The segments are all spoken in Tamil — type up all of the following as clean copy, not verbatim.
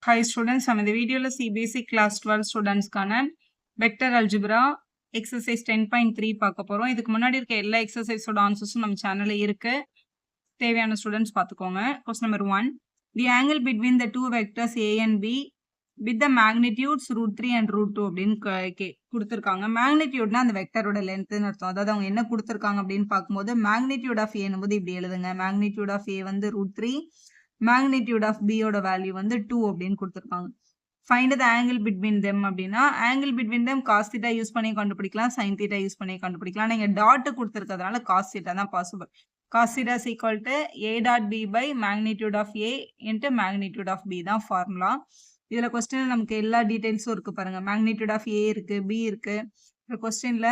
Hi students, நம்ம இந்த வீடியோல CBSE class 12 ஸ்டூடெண்ட்ஸ்க்கான வெக்டர் அல்ஜிப்ரா எக்ஸசைஸ் 10.3 பார்க்க போறோம். இதுக்கு முன்னாடி இருக்க எல்லா எக்ஸசைஸோட ஆன்சர்ஸும் நம்ம சேனல்ல இருக்கு. தேவையான ஸ்டூடெண்ட்ஸ் பார்த்துக்கோங்க. Question number 1. The angle between the two vectors A and B with the magnitudes √3 and √2 அப்படின்னு கொடுத்துருக்காங்க. மேக்னிடியூட்னா அந்த வெக்டரோட லென்த்னு அர்த்தம். அதாவது அவங்க என்ன கொடுத்துருக்காங்க அப்படின்னு பார்க்கும்போது மேக்னிடியூட் ஆஃப் ஏ போது இப்படி எழுதுங்க. மேக்னிடியூட் ஆஃப் ஏ வந்து √3, magnitude of b ஓட வேல்யூ வந்து 2 அப்படின்னு கொடுத்துருக்காங்க. Find the angle between them அப்படின்னா angle between them cos theta use பண்ணி கண்டுபிடிக்கலாம், சைன் தீட்டா யூஸ் பண்ணி கண்டுபிடிக்கலாம். நீங்க டாட் கொடுத்துருக்கிறதுனால காஸ் தீட்டா தான் possible. Cos theta is equal to a dot b by magnitude of a into magnitude of b தான் ஃபார்முலா. இதுல கொஸ்டின்ல நமக்கு எல்லா டீடைல்ஸும் இருக்கு பாருங்க. மேக்னிடியூட் ஆஃப் a இருக்கு, b இருக்கு. இந்த கொஸ்டின்ல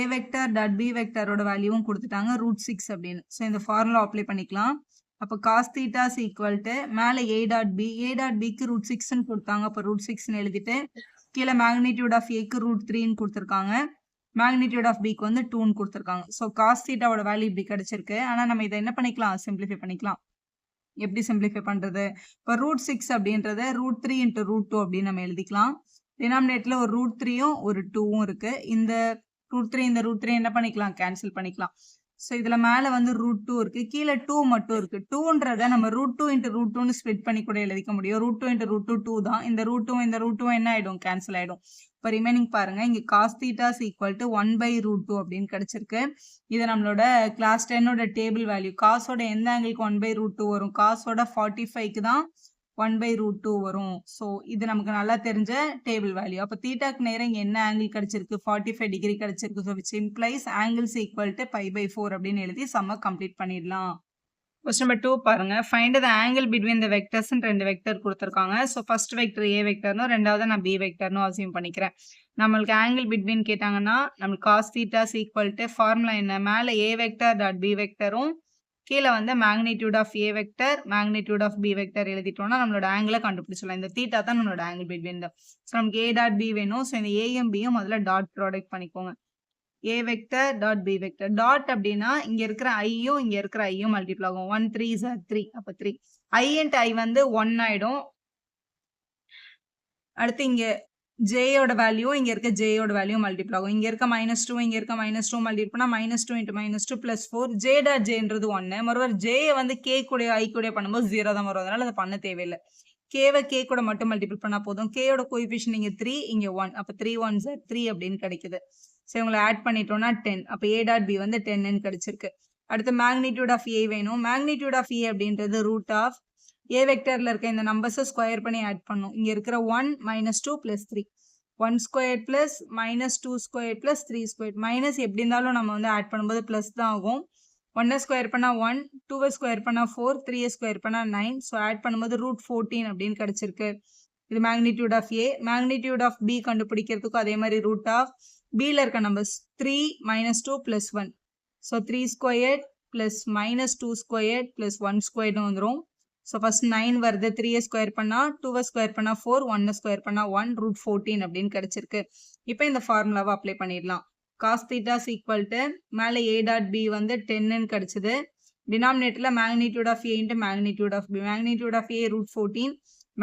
a வெக்டர் டாட் b வெக்டரோட வேல்யூவும் கொடுத்துட்டாங்க √6 அப்படின்னு. ஸோ இந்த ஃபார்முலா அப்ளை பண்ணிக்கலாம். அப்போ cos theta is equal to மேலே a டாட் பிக்கு √6ன்னு கொடுத்தாங்க. அப்போ √6ன்னு எழுதிட்டு கீழே மேக்னிடியூட் ஆஃப் ஏக்கு √3ன்னு கொடுத்துருக்காங்க. மேக்னிடியூட் ஆஃப் பிக்கு வந்து 2ன்னு கொடுத்துருக்காங்க. ஸோ காஸ் தீட்டாவோட வேல்யூ இப்படி கிடைச்சிருக்கு. ஆனால் நம்ம இதை என்ன பண்ணிக்கலாம், சிம்பிளிஃபை பண்ணிக்கலாம். எப்படி சிம்பிளிஃபை பண்றது? இப்போ √6 அப்படின்றத √3 இன்ட்டு √2 அப்படின்னு நம்ம எழுதிக்கலாம். டினாமினேட்டர்ல ஒரு √3யும் ஒரு 2வும் இருக்கு. இந்த √3 இந்த √3 என்ன பண்ணிக்கலாம், கேன்சல் பண்ணிக்கலாம். ஸோ இதுல மேல வந்து √2 இருக்கு, கீழே 2 மட்டும் இருக்கு. 2ன்றத நம்ம √2 இன்ட்டு √2ன்னு ஸ்ப்ளிட் பண்ணி கூட எழுதிக்க முடியும். √2 இன்ட்டு √2 2 தான். இந்த √2 இந்த √2 என்ன ஆயிடும், கேன்சல் ஆயிடும். இப்போ ரிமைனிங் பாருங்க, இங்க cos theta is equal to 1/√2 அப்படின்னு கிடைச்சிருக்கு. இது நம்மளோட கிளாஸ் 10ஓட டேபிள் வேல்யூ. காசோட எந்த ஆங்கிளுக்கு 1/√2 வரும்? காசோட 45க்கு தான் 1/√2 வரும். ஸோ இது நமக்கு நல்லா தெரிஞ்ச டேபிள் வேல்யூ. அப்போ தீட்டாக்கு நேரம் இங்கே என்ன ஆங்கிள் கிடைச்சிருக்கு, 45 டிகிரி கிடைச்சிருக்கு. So which implies angles equal to π/4 அப்படின்னு எழுதி சம்ம கம்ப்ளீட் பண்ணிடலாம். கொஸ்டின் நம்பர் 2 பாருங்க. Find the angle between the vectors, 2 vector கொடுத்துருக்காங்க. ஸோ ஃபர்ஸ்ட் வெக்டர் ஏ வெக்டர்னும் ரெண்டாவது நான் பி வெக்டர்னும் அசியூம் பண்ணிக்கிறேன். நம்மளுக்கு ஆங்கிள் பிட்வீன் கேட்டாங்கன்னா நம்மளுக்கு cos theta is equal to formula என்ன, மேலே ஏ வெக்டர் டாட் பி வெக்டரும் கீழே வந்து magnitude of A vector magnitude of b vector எழுதிட்டோம்னா நம்மளோட ஆங்கிளை கண்டுபிடிச்சிடலாம். இந்த தீட்டா தான் நம்மளோட ஆங்கிள் பிட்வீன் த. ஸோ நமக்கு ஏ டாட் பி வேணும். ஸோ இந்த ஏயும் பியும் முதல்ல டாட் ப்ராடக்ட் பண்ணிக்கோங்க. A vector dot B vector. Dot அப்படின்னா இங்க இருக்கிற ஐயும் இங்க இருக்கிற ஐயும் மல்டிபிள் ஆகும். 1 3 is 3. அப்ப 3 ஐ இன்ட்டு ஐ வந்து 1 ஆயிடும். அடுத்து இங்க ஜேயோட வேல்யூ இங்க இருக்க ஜேயோட வேல்யூ மல்டிபிள் ஆகும். இங்க இருக்க -2 இங்க இருக்க -2 மல்டிபிள் பண்ணா -2 இன்ட்டு -2 + 4. ஜே டாட் ஜேன்றது 1. மறுவர் ஜேயை வந்து கே கூட ஐ கூட பண்ணும்போது 0 தான் வரும். அதனால அதை பண்ண தேவையில்லை. கேவை கே கூட மட்டும் மல்டிபிள் பண்ணா போதும். கேயோட கோஎஃபிஷியன்ட் இங்க 3 இங்க 1. அப்ப 3 1s are 3 அப்படின்னு கிடைக்குது. ஸோ இவங்களை ஆட் பண்ணிட்டோம்னா 10. அப்போ ஏ டாட் பி வந்து 10ன்னு கிடைச்சிருக்கு. அடுத்து மேக்னிடியூட் ஆஃப் ஏ வேணும். மேக்னிடியூட் ஆஃப் ஏ அப்படின்றது ரூட் ஆஃப் ஏ வெக்டர்ல இருக்க இந்த நம்பர்ஸை ஸ்கொயர் பண்ணி ஆட் பண்ணும். இங்க இருக்கிற 1 -2 + 3. 1 square plus -2 square plus 3 square. Minus எப்படி இருந்தாலும் நம்ம வந்து ஆட் பண்ணும்போது பிளஸ் தான் ஆகும். 1 ஸ்கொயர் பண்ணா 1, 2 ஸ்கொயர் பண்ணா 4, 3 ஸ்கொயர் பண்ணா 9. ஸோ ஆட் பண்ணும்போது √14 அப்படின்னு கிடைச்சிருக்கு. இது magnitude of a. Magnitude of b கண்டுபிடிக்கிறதுக்கும் அதே மாதிரி ரூட் ஆஃப் பியில் இருக்க numbers 3 -2 + 1. So 3 square plus -2 square plus 1 ஸ்கொயர்னு வந்துடும். ஸோ ஃபர்ஸ்ட் 9 வருது. 3 ஸ்கொயர் பண்ணா 2 ஸ்கொயர் பண்ணா 4, 1 ஸ்கொயர் பண்ணா 1, √14 அப்படின்னு கிடைச்சிருக்கு. இப்போ இந்த ஃபார்முலாவை அப்ளை பண்ணிடலாம். Cos theta is equal to மேலே ஏ டாட் பி வந்து 10ன்னு கிடைச்சது. டினாமினேட்டர்ல magnitude of a into magnitude of B. Magnitude of a √14,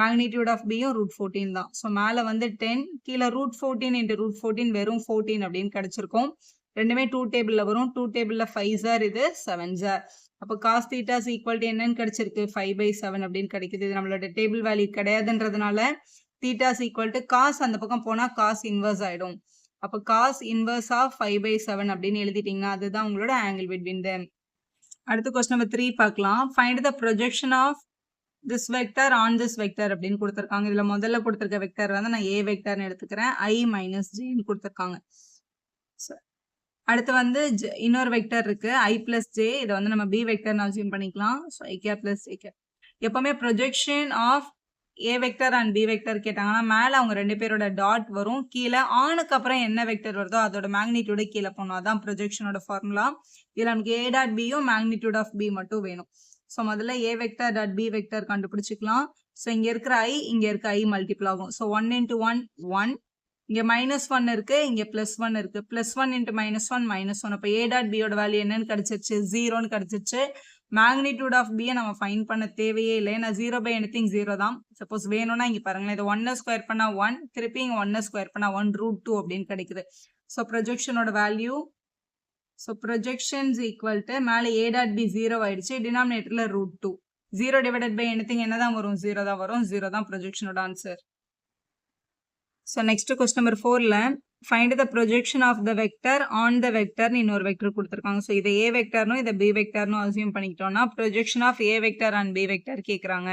magnitude of பியும் √14 தான். ஸோ மேலே வந்து 10, கீழே √14 இன்ட்டு √14 வெறும் 14 அப்படின்னு கிடைச்சிருக்கும். ரெண்டுமே 2 டேபிள்ல வரும். 2 டேபிள்ல 5s are, இது 7s are. அப்போ cos theta is equal to என்னன்னு கிடைச்சிருக்கு, 5/7 அப்படின்னு கிடைக்குது. இது நம்மளோட டேபிள் வேல்யூ கிடையாதுன்றதுனால theta is equal to cos அந்த பக்கம் போனா காஸ் இன்வர்ஸ் ஆயிடும். அப்போ காஸ் இன்வர்ஸ் ஆஃப் 5/7 அப்படின்னு எழுதிட்டீங்கன்னா அதுதான் உங்களோட ஆங்கிள் பிட்வீன் தெம். அடுத்த கொஸ்டின் நம்பர் 3 பார்க்கலாம். Find the projection of this vector on this vector அப்படின்னு கொடுத்துருக்காங்க. இதுல முதல்ல கொடுத்துருக்க வெக்டர் வந்து நான் ஏ வெக்டர்னு எடுத்துக்கிறேன். i - jன்னு கொடுத்துருக்காங்க. அடுத்து வந்து இன்னொரு வெக்டர் இருக்கு i + j. இதை வந்து நம்ம பி வெக்டர்னு அசியூம் பண்ணிக்கலாம். So i cap + j cap. எப்பவுமே projection of A vector and B vector கேட்டாங்கன்னா மேலே அவங்க 2 பேரோட டாட் வரும். கீழே ஆனுக்கு அப்புறம் என்ன வெக்டர் வருதோ அதோட மேக்னிடியூட கீழே போகணும். அதான் ப்ரொஜெக்ஷனோட ஃபார்முலா. இதில் நமக்கு ஏ டாட் பியும் மேக்னிடியூட் ஆஃப் பி மட்டும் வேணும். ஸோ முதல்ல a vector dot B vector கண்டுபிடிச்சிக்கலாம். ஸோ இங்கே இருக்கிற ஐ இங்கே இருக்க ஐ மல்டிபிள் ஆகும். ஸோ 1 × 1 1. இங்க -1 இருக்கு, இங்க +1 இருக்கு. +1 × -1 -1. அப்ப a டாட் b யோட வேல்யூ என்னன்னு கிடைச்சிருச்சு, 0ன்னு கிடைச்சிருச்சு. மேக்னிடியூட் ஆஃப் பி நம்ம ஃபைண்ட் பண்ண தேவையே இல்லை. ஏன்னா 0 பை எனிதிங் 0 தான். சப்போஸ் வேணும்னா இங்க பாருங்களேன், இது 1 ஸ்கொயர் பண்ணா 1, திருப்பி இங்க 1 ஸ்கொயர் பண்ணா 1 √2 அப்படின்னு கிடைக்குது. ஸோ ப்ரொஜெக்ஷனோட value, so projections equal to மேலே a டாட் பி 0 ஆயிடுச்சு, டினாமினேட்டர்ல √2. 0 டிவைடட் பை எனிதிங் என்னதான் வரும்? 0 தான் வரும். 0 தான் ப்ரொஜெக்ஷனோட answer. So next question number 4ல find the projection of the vector on the வெக்டர்னு இன்னொரு வெக்டர் கொடுத்துருக்காங்க. ஸோ இதை ஏ வெக்டர்னும் இதை பி வெக்டர்னும் அசியூம் பண்ணிக்கிட்டோம்னா projection of A vector and B vector கேட்குறாங்க.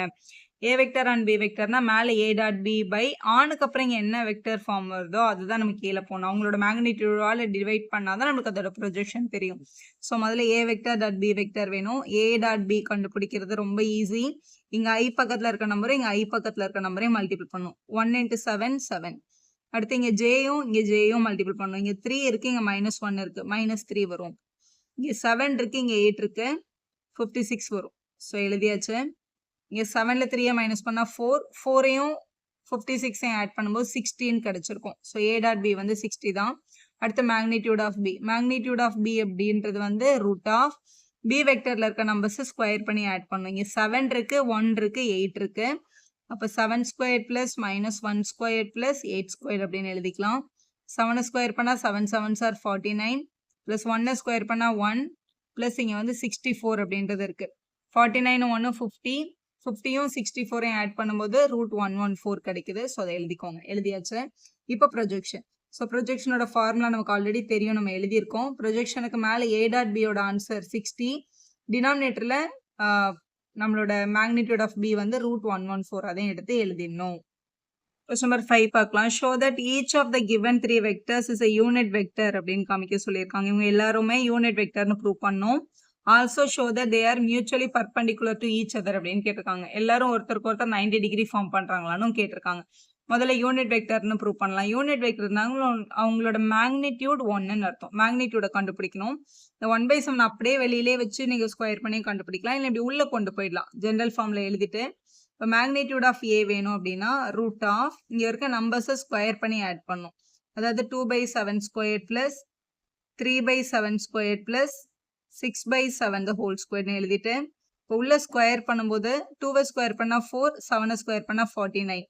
ஏ வெக்டர் அண்ட் பி வெக்டர்னா மேலே ஏ டாட் பி பை ஆனுக்கு அப்புறம் இங்கே என்ன வெக்டர் ஃபார்ம் வருதோ அதுதான் நமக்கு கீழே போகணும். அவங்களோட மேக்னிடியூடால் டிவைட் பண்ணாதான் நமக்கு அதோட ப்ரொஜெக்ஷன் தெரியும். ஸோ முதல்ல a vector dot B vector வேணும். ஏ டாட் பி கண்டுபிடிக்கிறது ரொம்ப ஈஸி. இங்கே ஐ பக்கத்தில் இருக்க நம்பரும் இங்கே ஐ பக்கத்தில் இருக்க நம்பரையும் மல்டிபிள் பண்ணும். 1 × 7 7. அடுத்து இங்கே ஜேயும் மல்டிபிள் பண்ணும். இங்கே 3 இருக்கு, இங்கே -1 இருக்கு, -3 வரும். இங்கே 7 இருக்கு, இங்கே 8 இருக்கு, 56 வரும். ஸோ எழுதியாச்சு. இங்கே 7ல் 3 மைனஸ் பண்ணால் 4, 4ஐயும் 56ஐயும் ஆட் பண்ணும்போது 16 கிடைச்சிருக்கும். ஸோ ஏ டாட் பி வந்து 60 தான். அடுத்து magnitude of B. Magnitude of B அப்படின்றது வந்து ரூட் ஆஃப் பி வெக்டர்ல இருக்க நம்பர்ஸ் ஸ்கொயர் பண்ணி ஆட் பண்ணும். இங்கே 7 இருக்கு, 1 இருக்கு, 8 இருக்கு. அப்போ 7 square plus -1 square plus 8 square அப்படின்னு எழுதிக்கலாம். 7 ஸ்கொயர் பண்ணால் 7 7s are 49 பிளஸ் 1 ஸ்கொயர் பண்ணால் 1 பிளஸ் இங்கே வந்து 64 அப்படின்றது இருக்கு. 49 1 50, 50யும் 64ஐயும் ஆட் பண்ணும்போது √114 கிடைக்குது. ஸோ அதை எழுதிக்கோங்க. எழுதியாச்சு. இப்போ ப்ரொஜெக்ஷன். ஸோ ப்ரொஜெக்ஷனோட ஃபார்முலா நமக்கு ஆல்ரெடி தெரியும், நம்ம எழுதியிருக்கோம். ப்ரொஜெக்ஷனுக்கு மேலே ஏ டாட் பியோட ஆன்சர் 60, டினாமினேட்டரில் நம்மளோட மேக்னிடியூட் ஆஃப் பி வந்து √114, அதையும் எடுத்து எழுதிடணும். கொஸ்டின் நம்பர் 5 பார்க்கலாம். Show that each of the given 3 vectors is a unit vector அப்படின்னு காமிக்க சொல்லியிருக்காங்க. இவங்க எல்லாருமே யூனிட் வெக்டர்னு ப்ரூவ் பண்ணோம். Also show that they are mutually perpendicular to each other அப்படின்னு கேட்டிருக்காங்க. எல்லாரும் ஒருத்தருக்கு ஒருத்தர் 90 டிகிரி ஃபார்ம் பண்றாங்களான்னு கேட்டிருக்காங்க. முதல்ல யூனிட் வெக்டர்னு ப்ரூவ் பண்ணலாம். யூனிட் வெக்டர்னால அவங்களோட மேக்னிடியூட் 1ன்னு அர்த்தம். மேக்னிடியூட கண்டுபிடிக்கணும். இந்த 1/7 அப்படியே வெளியிலே வச்சு நீங்க ஸ்கொயர் பண்ணி கண்டுபிடிக்கலாம். இல்லை இப்படி உள்ள கொண்டு போயிடலாம். ஜென்ரல் ஃபார்ம்ல எழுதிட்டு இப்போ மேக்னிடியூட் ஆஃப் ஏ வேணும் அப்படின்னா ரூட் ஆஃப் இங்க இருக்க நம்பர்ஸை ஸ்கொயர் பண்ணி ஆட் பண்ணும். அதாவது 2/7 square plus 3/7 square plus 6/7 the whole square எழுதிட்டு இப்போ உள்ள ஸ்கொயர் பண்ணும்போது 2 ஸ்கொயர் பண்ணா 4, 7 ஸ்கொயர் பண்ணா 49,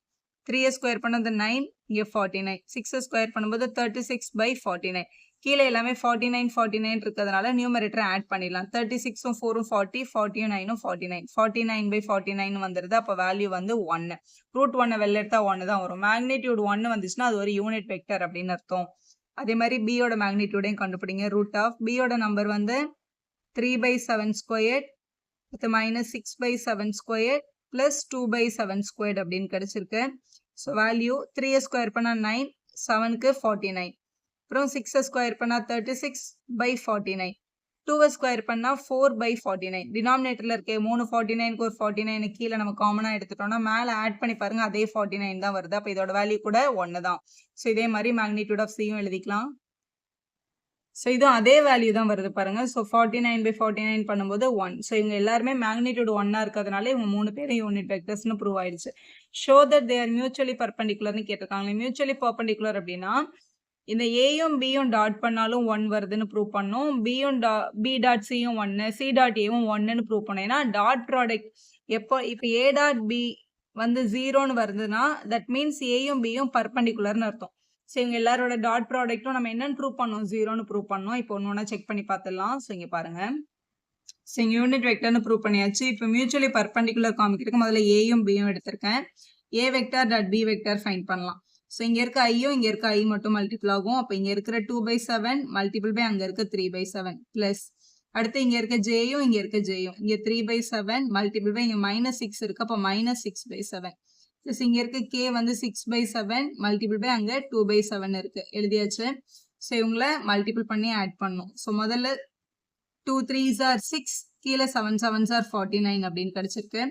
3 ஸ்கொயர் பண்ணது 9, இங்கே 49, 6 ஸ்கொயர் பண்ணும்போது 36/49. கீழே எல்லாமே 49 49 இருக்கிறதுனால நியூமரேட்டரை ஆட் பண்ணிடலாம். 36ம் 4ம் 40, 40யும் 9ம் 49, 49/49 வந்துடுது. அப்போ வேல்யூ வந்து 1. √1 வெளில எடுத்தா 1 தான் வரும். மேக்னிடியூட் 1 வந்துச்சுன்னா அது ஒரு யூனிட் வெக்டர் அப்படின்னு அர்த்தம். அதே மாதிரி பியோட மேக்னிடியூடையும் கண்டுபிடிங்க. ரூட் ஆஃப் பியோட நம்பர் வந்து 3/7 ஸ்கொயர் -6/7 ஸ்கொயர் பிளஸ் 2/7 ஸ்கொயர் அப்படின்னு கிடைச்சிருக்கு. ஸோ வேல்யூ 3 ஸ்கொயர் பண்ணா 9, 7க்கு 49, அப்புறம் 6 ஸ்கொயர் பண்ணா 36/49, 2 ஸ்கொயர் பண்ணா 4/49. டினாமினேட்டர்ல இருக்க 3 49க்கு ஒரு 49 கீழே நம்ம காமனா எடுத்துட்டோம்னா மேலே ஆட் பண்ணி பாருங்க, அதே 49 தான் வருது. அப்போ இதோட வேல்யூ கூட 1 தான். ஸோ இதே மாதிரி மேக்னிடியூட் ஆஃப் சியும் எழுதிக்கலாம். ஸோ இதுவும் அதே வேல்யூ தான் வருது பாருங்க. ஸோ 49/49 பண்ணும்போது 1. ஸோ இவங்க எல்லாருமே மேக்னிடியூட் 1 இருக்கிறதுனால இவங்க 3 பேரும் யூனிட் வெக்டர்ஸ்னு ப்ரூவ் ஆயிடுச்சு. Show that they are mutually பர்பண்டிகுலர்னு கேட்டிருக்காங்க. மியூச்சுவலி பர்பண்டிகுலர் அப்படின்னா இந்த ஏயும் பியும் டாட் பண்ணாலும் 1 வருதுன்னு ப்ரூவ் பண்ணோம். பி டாட் சியும் 1, சி டாட் ஏவும் 1ன்னு ப்ரூவ் பண்ணோம். ஏன்னா டாட் ப்ராடக்ட் எப்போ இப்போ ஏ டாட் பி வந்து 0ன்னு வருதுன்னா தட் மீன்ஸ் ஏயும் பியும் பர்பண்டிகுலர்னு அர்த்தம். ஸோ இவங்க எல்லாரோட டாட் ப்ராடக்ட்டும் நம்ம என்னன்னு ப்ரூவ் பண்ணோம்? 0ன்னு ப்ரூவ் பண்ணோம். இப்போ ஒன்று செக் பண்ணி பார்த்துடலாம். ஸோ இங்கே பாருங்க. ஸோ இங்கே யூனிட் வெக்டர்னு ப்ரூவ் பண்ணியாச்சு. இப்போ மியூச்சுவலி பர்பண்டிகுலர் காமிக்கிறதுக்கு முதல்ல ஏயும் பியும் எடுத்திருக்கேன். A vector dot B vector find பண்ணலாம். ஸோ இங்கே இருக்க ஐயும் இங்கே இருக்க ஐ மட்டும் மல்டிபிள் ஆகும். அப்போ இங்கே இருக்கிற 2/7 மல்டிபிள் பை அங்கே இருக்க 3/7 பிளஸ் அடுத்து இங்கே இருக்க ஜேயும் இங்கே இருக்க ஜேயும் இங்கே 3/7 மல்டிபிள் பை இங்கே -6 இருக்கு. அப்போ -6/7 பிளஸ் இங்கே இருக்க கே வந்து 6/7 மல்டிபிள் பை அங்கே 2/7 இருக்கு. எழுதியாச்சு. ஸோ இவங்கள மல்டிபிள் பண்ணி ஆட் பண்ணும். ஸோ முதல்ல 2 3s are 6, கீழே 7 7s are 49 அப்படின்னு கிடைச்சிருக்கு.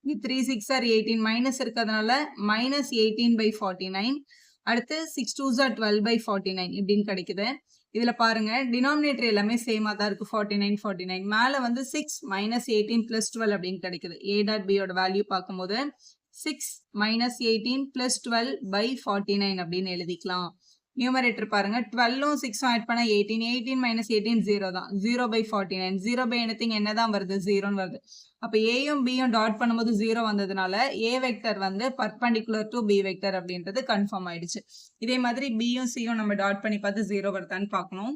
இங்கே 3 6 are 18 மைனஸ் இருக்கிறதுனால -18/49. அடுத்து 6 2s are 12/49 இப்படின்னு கிடைக்குது. இதுல பாருங்க டினாமினேட்டர் எல்லாமே சேமா தான் இருக்கு. 49 49 மேல வந்து 6 -18 + 12 அப்படின்னு கிடைக்குது. ஏ டாட் பியோட வேல்யூ பார்க்கும்போது 6 -18 + 12/49 அப்படின்னு எழுதிக்கலாம். நியூமரேட்டர் பாருங்க 12ம் 6ம் ஆட் பண்ணா 18 18 மைனஸ் 18 0 தான் 0/49 0 பை எனிதிங் என்னதான் வருது 0ன்னு வருது. அப்ப ஏயும் பியும் டாட் பண்ணும்போது 0 வந்ததுனால ஏ வெக்டர் வந்து பர்பண்டிகுலர் டு பி வெக்டர் அப்படின்றது கன்ஃபார்ம் ஆயிடுச்சு. இதே மாதிரி பியும் சியும் நம்ம டாட் பண்ணி பார்த்து 0 வருதான்னு பார்க்கணும்.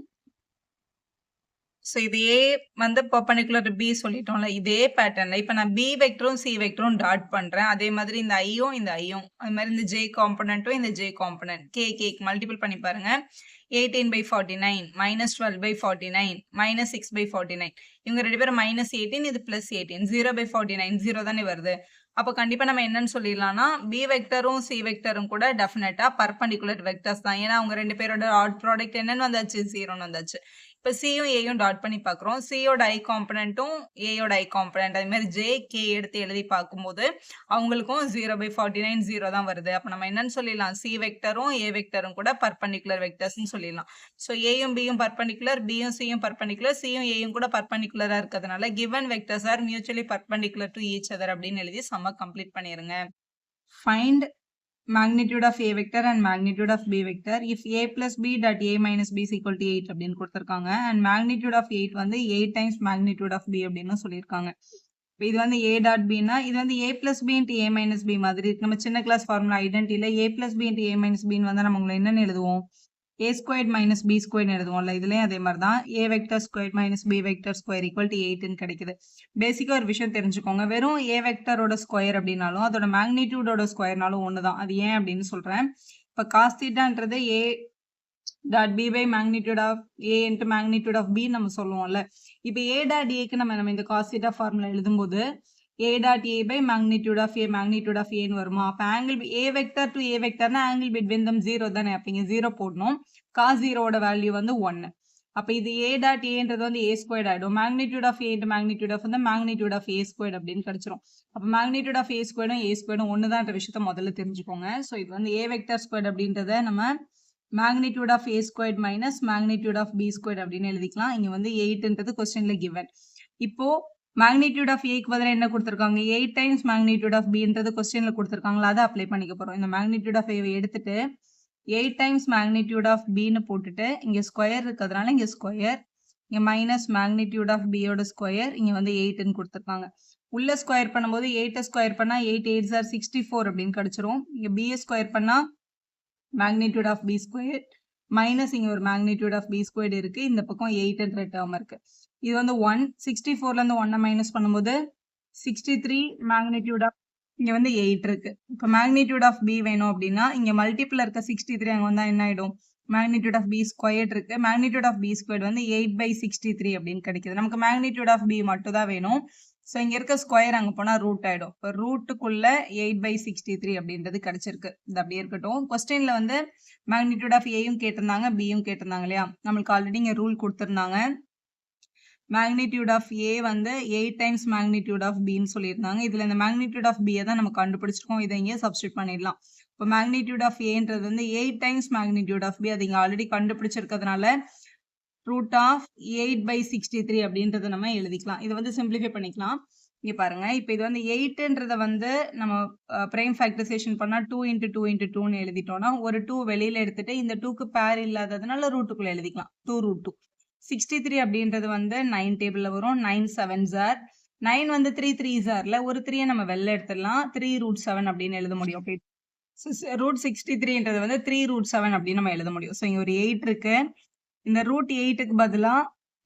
ஸோ இது ஏ வந்து பர்பண்டிகுலர் பி சொல்லிட்டோம்ல, இதே பேட்டர்ன்ல இப்போ நான் பி வெக்டரும் சி வெக்டரும் டாட் பண்றேன். அதே மாதிரி இந்த ஐயும் இந்த ஐயும் அது மாதிரி இந்த ஜே காம்பனண்ட்டும் இந்த ஜே காம்பனண்ட் கேக்கு மல்டிபிள் பண்ணி பாருங்க. 18/49 மைனஸ் 12/49 மைனஸ் 6/49 இவங்க ரெண்டு பேரும் மைனஸ் 18 இது பிளஸ் 18 0/49 0 தானே வருது. அப்போ கண்டிப்பா நம்ம என்னன்னு சொல்லிடலாம்னா பி வெக்டரும் சி வெக்டரும் கூட டெஃபினட்டா பர்பண்டிகுலர் வெக்டர்ஸ் தான். ஏன்னா அவங்க ரெண்டு பேரோட டாட் ப்ராடக்ட் என்னன்னு வந்தாச்சு 0ன்னு வந்தாச்சு. இப்போ சியும் ஏயும் டாட் பண்ணி பார்க்குறோம். சியோட ஐ காம்பனண்ட்டும் ஏயோட ஐ காம்பனண்ட் அது மாதிரி ஜே கே எடுத்து எழுதி பார்க்கும்போது அவங்களுக்கும் 0/49 0 தான் வருது. அப்போ நம்ம என்னன்னு சொல்லிடலாம் சி வெக்டரும் ஏ வெக்டரும் கூட பர்பண்டிகுலர் வெக்டர்ஸ்ன்னு சொல்லிடலாம். ஸோ ஏயும் பியும் பர்பண்டிகுலர் பியும் சியும் பர்பண்டிகுலர் சியும் ஏயும் கூட பர்பண்டிகுலராக இருக்கிறதுனால given vectors R mutually perpendicular to each other அப்படின்னு எழுதி சம்ம கம்ப்ளீட் பண்ணிடுங்க. Find magnitude of a vector and magnitude of b vector if a plus b dot a minus b is equal to 8 அப்படின்னு கொடுத்திருக்காங்க. and magnitude of 8 வந்து 8 times magnitude of b அப்படின்னு சொல்லியிருக்காங்க. இது வந்து a dot b னா இது வந்து a plus b into a minus b மாதிரி நம்ம சின்ன கிளாஸ் ஃபார்முலா ஐடென்டிட்டில a plus b into a minus b ன்னு வந்தா நம்ம உங்களை என்னன்னு எழுதுவோம் a squared minus b squared எழுதுவோம்ல. இதுலயும் அதே மாதிரி தான் a vector squared minus b vector square equal to 8 கிடைக்குது. பேசிக்கா ஒரு விஷயம் தெரிஞ்சுக்கோங்க, வெறும் a வெக்டரோட ஸ்கொயர் அப்படின்னாலும் அதோட மேக்னிடியூடோட ஸ்கொயர்னாலும் ஒண்ணுதான். அது ஏன் அப்படின்னு சொல்றேன். இப்ப cos thetaன்றது a dot b by magnitude of a into magnitude of b நம்ம சொல்லுவோம்ல. இப்ப a dot a க்கு நம்ம இந்த cos theta ஃபார்முலா எழுதும்போது a dot a by magnitude of a ன்னு வருமா. அப்ப angle a vector to a vectorனா ஆங்கிள் between them 0 தானே. அப்ப இங்க 0 போடணும். cos 0 ஓட வேல்யூ வந்து 1. அப்ப இது a dot a ன்றது வந்து a squared ஆயிடும். magnitude of a into magnitude of வந்து magnitude of a squared அப்படின்னு கிடைச்சிரும். அப்ப magnitude of a squaredம் a squaredம் ஒண்ணுதான்ற விஷயத்த முதல்ல தெரிஞ்சுக்கோங்க. ஸோ இது வந்து a vector squared அப்படின்றத நம்ம magnitude of a squared minus magnitude of b squared அப்படின்னு எழுதிக்கலாம். இங்க வந்து 8ன்றது கொஸ்டின்ல given. இப்போ magnitude of a க்கு பதிலா என்ன கொடுத்திருக்காங்க 8 times magnitude of b ன்றது கொஸ்டின்ல கொடுத்திருக்காங்களா, அதை அப்ளை பண்ணிக்க போறோம். இந்த magnitude of a எடுத்துட்டு 8 times magnitude of b ன்னு போட்டுட்டு இங்க ஸ்கொயர் இருக்கிறதுனால இங்க ஸ்கொயர் இங்க மைனஸ் magnitude of b யோட ஸ்கொயர் இங்க வந்து 8 ன்னு கொடுத்திருக்காங்க. உள்ள ஸ்கொயர் பண்ணும்போது 8 ஸ்கொயர் பண்ணா 8 8s are 64 அப்படின்னு கிடைச்சிரும். இங்க b ஸ்கொயர் பண்ணா magnitude of b square minus இங்க ஒரு magnitude of b ஸ்கொயர் இருக்கு. இந்த பக்கம் 8ன்ற டேர்ம் இருக்கு. இது வந்து 1 64ல இருந்து 1 மைனஸ் பண்ணும்போது 63 magnitude of இங்க வந்து 8 இருக்கு. இப்போ magnitude of b வேணும் அப்படின்னா இங்க மல்டிபிள் இருக்க 63 அங்க வந்தா என்ன ஆயிடும் magnitude of b ஸ்கொயர்ட் இருக்கு. magnitude of b ஸ்கொயர்ட் வந்து 8/63 அப்படின்னு கிடைக்குது. நமக்கு magnitude of b மட்டும் தான் வேணும். ஸோ இங்க இருக்க ஸ்கொயர் அங்க போனா ரூட் ஆயிடும். இப்போ ரூட்டுக்குள்ள 8/63 அப்படின்றது கிடைச்சிருக்கு. இது அப்படியே இருக்கட்டும். கொஸ்டின்ல வந்து magnitude of a-யும் கேட்டிருந்தாங்க b-யும் கேட்டிருந்தாங்க இல்லையா. நம்மளுக்கு ஆல்ரெடி இங்க ரூல் கொடுத்திருந்தாங்க. magnitude of a வந்து 8 times magnitude of b ன்னு சொல்லியிருந்தாங்க. இதுல இந்த magnitude of b தான் நம்ம கண்டுபிடிச்சிருக்கோம். இதை இங்கே சப்ஸ்டிட் பண்ணிடலாம். இப்போ magnitude of a ன்றது வந்து 8 times magnitude of b அது இங்க ஆல்ரெடி கண்டுபிடிச்சிருக்கிறதுனால root of 8/63 அப்படின்றத நம்ம எழுதிக்கலாம். இதை வந்து சிம்பிளிஃபை பண்ணிக்கலாம். இங்க பாருங்க, இப்போ இது வந்து 8ன்றத வந்து நம்ம பிரைம் ஃபேக்டரைசேஷன் பண்ணா 2 into 2 into 2ன்னு எழுதிட்டோம்னா ஒரு 2 வெளியில எடுத்துட்டு இந்த 2க்கு பேர் இல்லாததுனால ரூட்டுக்குள்ள எழுதிக்கலாம். 2 root 2. 63 அப்படின்றது வந்து 9 டேபிள்ல வரும். 9 7s are 9 வந்து 3 3s are ஒரு 3 நம்ம வெளில எடுத்துடலாம். 3 root 7 அப்படின்னு எழுத முடியும். ஓகே, ரூட் 63ன்றது வந்து 3 root 7 அப்படின்னு நம்ம எழுத முடியும். ஸோ இங்க ஒரு 8 இருக்கு. இந்த ரூட் 8க்கு பதிலா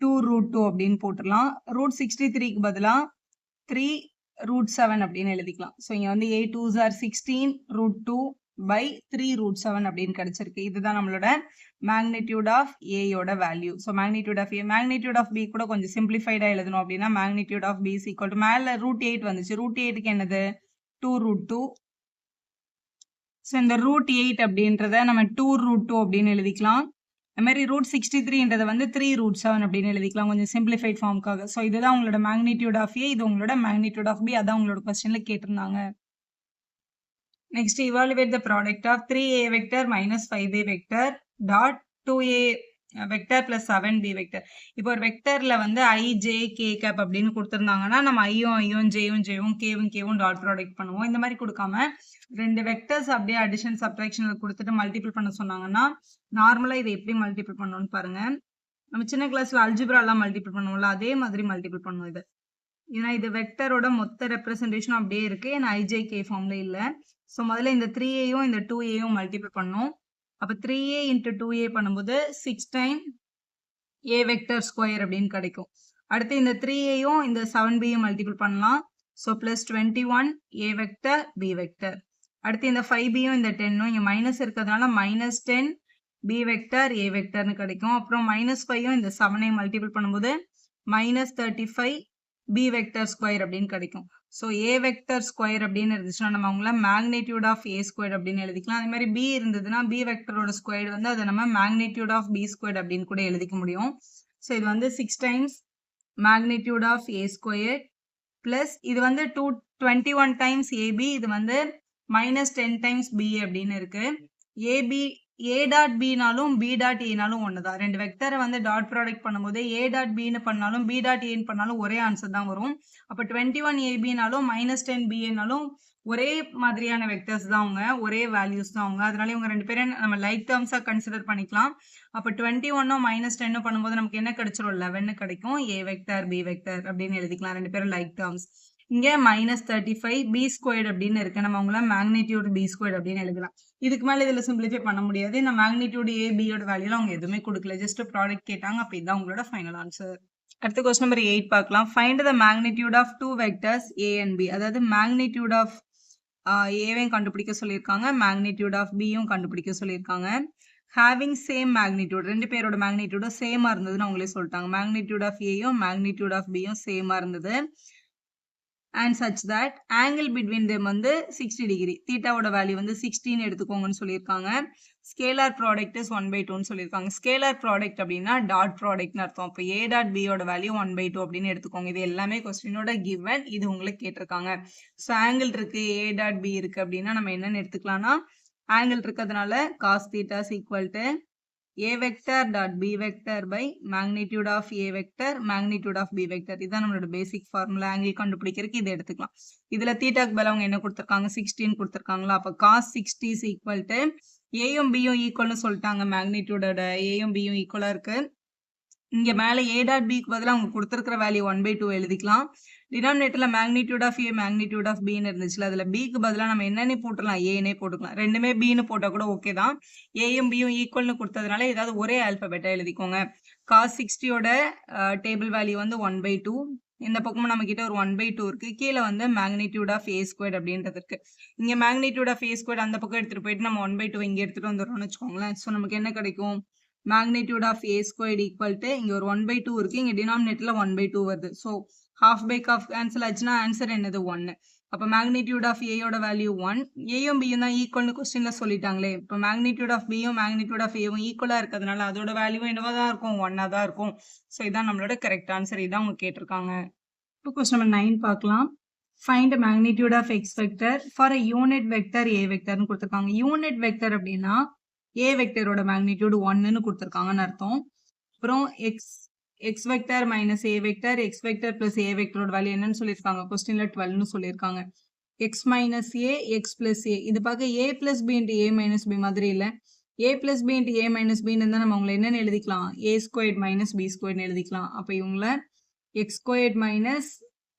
2 root 2 அப்படின்னு போட்டுடலாம். ரூட் 63க்கு பதிலா 3 root 7 அப்படின்னு எழுதிக்கலாம். ஸோ இங்க வந்து 8 2s are 16 root 2 by 3 root 7 அப்படின்னு கிடைச்சிருக்கு. இதுதான் நம்மளோட magnitude of a யோட value. So magnitude of a magnitude of b கூட கொஞ்சம் சிம்பிளிஃபைடா எழுதணும் அப்படின்னா magnitude of b is equal to மேல root 8 வந்துச்சு. root 8க்கு என்னது 2 root 2. ஸோ இந்த root 8 அப்படின்றத நம்ம 2 root 2 அப்படின்னு எழுதிக்கலாம். அது மாதிரி ரூட் 63ன்றதை வந்து 3 root 7 அப்படின்னு எழுதிக்கலாம் கொஞ்சம் சிம்பிளிஃபைட் ஃபார்முக்காக. ஸோ இதுதான் உங்களோட magnitude of a, இது உங்களோட magnitude of b. அதான் உங்களோட கொஸ்டின்ல கேட்டிருந்தாங்க. Next evaluate the product of 3a vector minus 5a vector dot 2a vector plus 7b vector. இப்போ ஒரு வெக்டர்ல வந்து i, j, k கேப் அப்படின்னு கொடுத்துருந்தாங்கன்னா நம்ம ஐயும் ஜேயும் கேவும் டாட் ப்ராடக்ட் பண்ணுவோம். இந்த மாதிரி கொடுக்காம 2 வெக்டர்ஸ் அப்படியே அடிஷன் சப்ட்ராக்ஷன்ல கொடுத்துட்டு மல்டிபிள் பண்ண சொன்னாங்கன்னா நார்மலா இதை எப்படி மல்டிபிள் பண்ணணும்னு பாருங்க. நம்ம சின்ன கிளாஸ்ல அல்ஜிப்ரா எல்லாம் மல்டிபிள் பண்ணுவோம்ல, அதே மாதிரி மல்டிபிள் பண்ணுவோம் இது. ஏன்னா இது வெக்டரோட மொத்த ரெப்ரசன்டேஷன் அப்படியே இருக்கு. ஏன்னா ஐஜேகே ஃபார்ம்ல இல்ல. ஸோ முதல்ல இந்த 3ஏயும் இந்த 2ஏயும் மல்டிபிள் பண்ணும். அப்போ 3a இன்ட்டு 2a பண்ணும்போது 6 டைம் a வெக்டர் ஸ்கொயர் அப்படின்னு கிடைக்கும். அடுத்து இந்த 3ஏயும் இந்த 7bயும் மல்டிபிள் பண்ணலாம். So plus 21 a vector b vector. அடுத்து இந்த 5bயும் இந்த 10ம் இங்கே மைனஸ் இருக்கிறதுனால மைனஸ் 10 b வெக்டர் a வெக்டர்னு கிடைக்கும். அப்புறம் மைனஸ் 5யும் இந்த 7ஐயும் மல்டிபிள் பண்ணும்போது மைனஸ் 35 b வெக்டர் ஸ்கொயர் அப்படின்னு கிடைக்கும். ஸோ a வெக்டர் ஸ்கொயர் அப்படின்னு இருந்துச்சுன்னா நம்ம அவங்கள மேக்னிடியூட் ஆஃப் a ஸ்கொயர் அப்படின்னு எழுதிக்கலாம். அதே மாதிரி b இருந்ததுன்னா b வெக்டரோட ஸ்கொயர் வந்து அதை நம்ம மேக்னிடியூட் ஆஃப் b ஸ்கொயர் அப்படின்னு கூட எழுதிக்க முடியும். ஸோ இது வந்து 6 times magnitude of a square plus இது வந்து 21 டைம்ஸ் ab, இது வந்து மைனஸ் 10 டைம்ஸ் b அப்படின்னு இருக்கு. a டாட் bனாலும் b டாட் ஏனாலும் ஒன்று தான். 2 வெக்டரை வந்து டாட் ப்ராடக்ட் பண்ணும்போது a டாட் bன்னு பண்ணாலும் b டாட் ஏன்னு பண்ணாலும் ஒரே ஆன்சர் தான் வரும். அப்போ 21ab மைனஸ் 10bனாலும் ஒரே மாதிரியான வெக்டர்ஸ் தான் அவங்க, ஒரே வேல்யூஸ் தான் அவங்க. அதனால இவங்க 2 பேரும் நம்ம லைக் டேர்ம்ஸா கன்சிடர் பண்ணிக்கலாம். அப்போ 21ம் மைனஸ் 10 பண்ணும்போது நமக்கு என்ன கிடைச்சிரும்? 11 கிடைக்கும். a வெக்டர் b வெக்டர் அப்படின்னு எழுதிக்கலாம். 2 பேரும் லைக் டேர்ம்ஸ். இங்க மைனஸ் 35 b ஸ்கொயர்ட் அப்படின்னு இருக்கு. நம்ம அவங்கள மேக்னிடியூட் b ஸ்கொயர்ட் அப்படின்னு எழுதலாம். இதுக்கு மேல இதுல சிம்பிளிஃபை பண்ண முடியாது. இந்த மேக்னிடியூட் a b யோட வேல்யூல அவங்க எதுவுமே கொடுக்கல, ஜஸ்ட் ப்ராடக்ட் கேட்டாங்க. அப்ப இதுதான் உங்களோட ஃபைனல் ஆன்சர். அடுத்த கொஸ்டின் நம்பர் 8 பார்க்கலாம். Find the magnitude of 2 vectors a and b. அதாவது மேக்னிடியூட் ஆஃப் ஏவையும் கண்டுபிடிக்க சொல்லியிருக்காங்க, மேக்னிடியூட் ஆஃப் பியும் கண்டுபிடிக்க சொல்லியிருக்காங்க. ஹேவிங் சேம் மேக்னிடியூட், 2 பேரோட மேக்னிடியூடும் சேமா இருந்ததுன்னு அவங்களே சொல்லிட்டாங்க. மேக்னிடியூட் ஆஃப் ஏயும் மேக்னிடியூட் ஆஃப் பியும் சேமா இருந்தது. and such that angle between them வந்து 60 டிகிரி, தீட்டாவோட வேல்யூ வந்து 16 எடுத்துக்கோங்கன்னு சொல்லியிருக்காங்க. ஸ்கேலார் ப்ராடக்ட் இஸ் 1/2ன்னு சொல்லியிருக்காங்க. ஸ்கேலார் ப்ராடக்ட் அப்படின்னா டாட் ப்ராடக்ட்னு அர்த்தம். இப்போ a டாட் b யோட வேல்யூ 1/2 அப்படின்னு எடுத்துக்கோங்க. இது எல்லாமே கொஸ்டினோட கிவன், இது உங்களுக்கு கேட்டிருக்காங்க. ஸோ ஆங்கிள் இருக்கு, a டாட் b இருக்கு அப்படின்னா நம்ம என்னன்னு எடுத்துக்கலாம்னா ஆங்கிள் இருக்கிறதுனால cos theta is equal to a vector dot b vector by magnitude of a vector magnitude of b vector. இதுதான் நம்மளோட பேசிக் ஃபார்முலா. ஆங்கிள் கண்டுபிடிக்கிறதுக்கு இதை எடுத்துக்கலாம். இதுல தீட்டாக்கு பதிலா அவங்க என்ன கொடுத்திருக்காங்க? 16 கொடுத்திருக்காங்களா? அப்ப cos 60 is equal to ஏயும் பியும் ஈக்குவல்னு சொல்லிட்டாங்க. மேக்னிடியூடோட ஏயும் பியும் ஈக்குவலா இருக்கு. இங்க மேல a டாட் பிக்கு பதிலா அவங்க கொடுத்திருக்கிற வேல்யூ 1/2 எழுதிக்கலாம். டினாமினேட்டர்ல magnitude of a magnitude of பின்னு இருந்துச்சுல, அதுல பிக்கு பதிலா நம்ம என்னன்னு போட்டுக்கலாம்? ஏனே போட்டுக்கலாம். ரெண்டுமே பின்னு போட்டா கூட ஓகே தான். ஏயும் பியும் ஈக்குவல்னு கொடுத்ததுனால ஏதாவது ஒரே ஆல்பபெட்டா எழுதிக்கோங்க. cos 60யோட டேபிள் வேல்யூ வந்து 1/2. இந்த பக்கமும் நம்ம கிட்ட ஒரு 1/2 இருக்கு. கீழே வந்து மேக்னிடியூட் ஆஃப் ஏ ஸ்கொயர் அப்படின்றது இருக்கு. இங்க மேக்னிடியூட் ஆஃப் ஏ ஸ்கொயர் அந்த பக்கம் எடுத்துட்டு போயிட்டு நம்ம 1/2 இங்க எடுத்துட்டு வந்துடுறோம்னு வச்சுக்கோங்களேன். ஸோ நமக்கு என்ன கிடைக்கும்? Magnitude of A square equal to இங்க ஒரு 1/2 இருக்கு, இங்க டினாமினேட்டர்ல 1/2 வருது. So half by half cancel ஆச்சுன்னா ஆன்சர் என்னது? 1. அப்போ மேக்னிடியூட் ஆஃப் ஏயோட வேல்யூ 1. ஏயும் பியும் தான் ஈக்குவல்னு கொஸ்டின்ல சொல்லிட்டாங்களே. இப்போ மேக்னிடியூட் ஆஃப் பியும் மேக்னிடியூட் ஆஃப் ஏவும் ஈக்குவலா இருக்கிறதுனால அதோட வேல்யூ என்னவா தான் இருக்கும்? 1ஆ தான் இருக்கும். ஸோ இதான் நம்மளோட கரெக்ட் ஆன்சர். இதான் அவங்க கேட்டிருக்காங்க. இப்போ கொஸ்டின் நம்பர் 9 பார்க்கலாம். Find magnitude of x vector for a unit vector a வெக்டர்னு கொடுத்துருக்காங்க. யூனிட் வெக்டர் அப்படின்னா ஏ வெக்டரோட மேக்னிடியூட் 1ன்னு கொடுத்துருக்காங்கன்னு அர்த்தம். அப்புறம் x vector minus a vector, x vector plus a வெக்டரோட வேல்யூ என்னன்னு சொல்லியிருக்காங்க? கொஸ்டின்ல 12ன்னு சொல்லியிருக்காங்க. X minus a, x plus a. இது பார்க்க a plus b into a minus b மாதிரி இல்லை. A plus b into a minus பின்னு இருந்தால் நம்ம அவங்களை என்னென்னு எழுதிக்கலாம்? ஏ ஸ்கொயர்ட் மைனஸ் பி ஸ்கொயர்னு எழுதிக்கலாம். அப்போ இவங்கள எக்ஸ் ஸ்கொயர்ட் மைனஸ்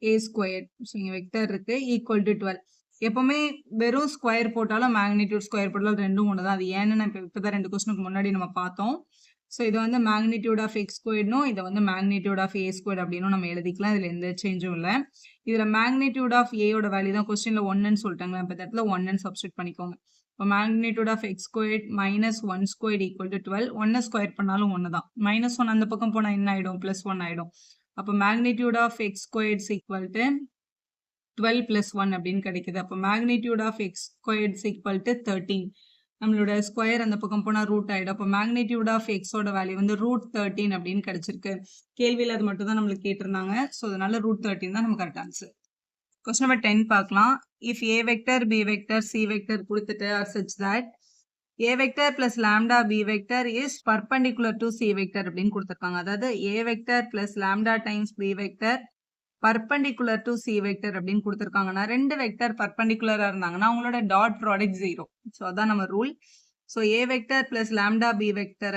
ஏ ஸ்கொயர்ட், ஸோ இங்கே வெக்டர் இருக்கு, ஈக்குவல் டு 12. எப்பவுமே வெறும் ஸ்கொயர் போட்டாலும் மேக்னிடியூட் ஸ்கொயர் போட்டாலும் ரெண்டும் ஒன்று தான். அது ஏன்னு நம்ம இப்போதான் 2 கொஸ்டினுக்கு முன்னாடி நம்ம பார்த்தோம். ஸோ இது வந்து மேக்னிடியூட் ஆஃப் எக்ஸ் ஸ்கொயர்னும் இதை வந்து மேக்னிடியூட் ஆஃப் ஏ ஸ்கொயர் அப்படின்னு நம்ம எழுதிக்கலாம். இதில் எந்த சேஞ்சும் இல்லை. இதில் மேக்னிடியூட் ஆஃப் ஏயோட வேல்யூ தான் கொஸ்டின்ல 1ன்னு சொல்லிட்டாங்க. இப்போ இந்த இடத்துல 1ன்னு சப்ஸ்டிட் பண்ணிக்கோங்க. இப்போ magnitude of X square minus 1 square equal to 12. 1 square பண்ணாலும் 1 தான். -1 அந்த பக்கம் போனால் என்ன ஆகிடும்? +1 ஆகிடும். அப்போ magnitude of X square equal to 12 + 1 அப்படின்னு கிடைக்குது. அப்போ magnitude of X square equal to 13. நம்மளோட ஸ்கொயர் அந்த பக்கம் போனால் ரூட் ஆகிடும். அப்போ மேக்னிடியூட் ஆஃப் எக்ஸோட வேல்யூ வந்து √13 அப்படின்னு கிடைச்சிருக்கு. கேள்வியில் அது மட்டும் தான் நம்மளுக்கு கேட்டிருந்தாங்க. ஸோ அதனால √13 தான் நம்ம கரெக்ட் ஆன்சர். கொஸ்டின் நம்பர் 10 பார்க்கலாம். If a vector, B vector, c vector கொடுத்துட்டு are such that A vector plus lambda B vector is perpendicular to C vector அப்படின்னு கொடுத்திருக்காங்க. அதாவது A vector plus lambda times B vector perpendicular to C vector அப்படின்னு கொடுத்திருக்காங்கன்னா ரெண்டு வெக்டர் பர்பண்டிகுலரா இருந்தாங்கன்னா அவங்களோட டாட் ப்ராடக்ட் 0. ஸோ அதான் நம்ம rule. So A vector plus lambda B vector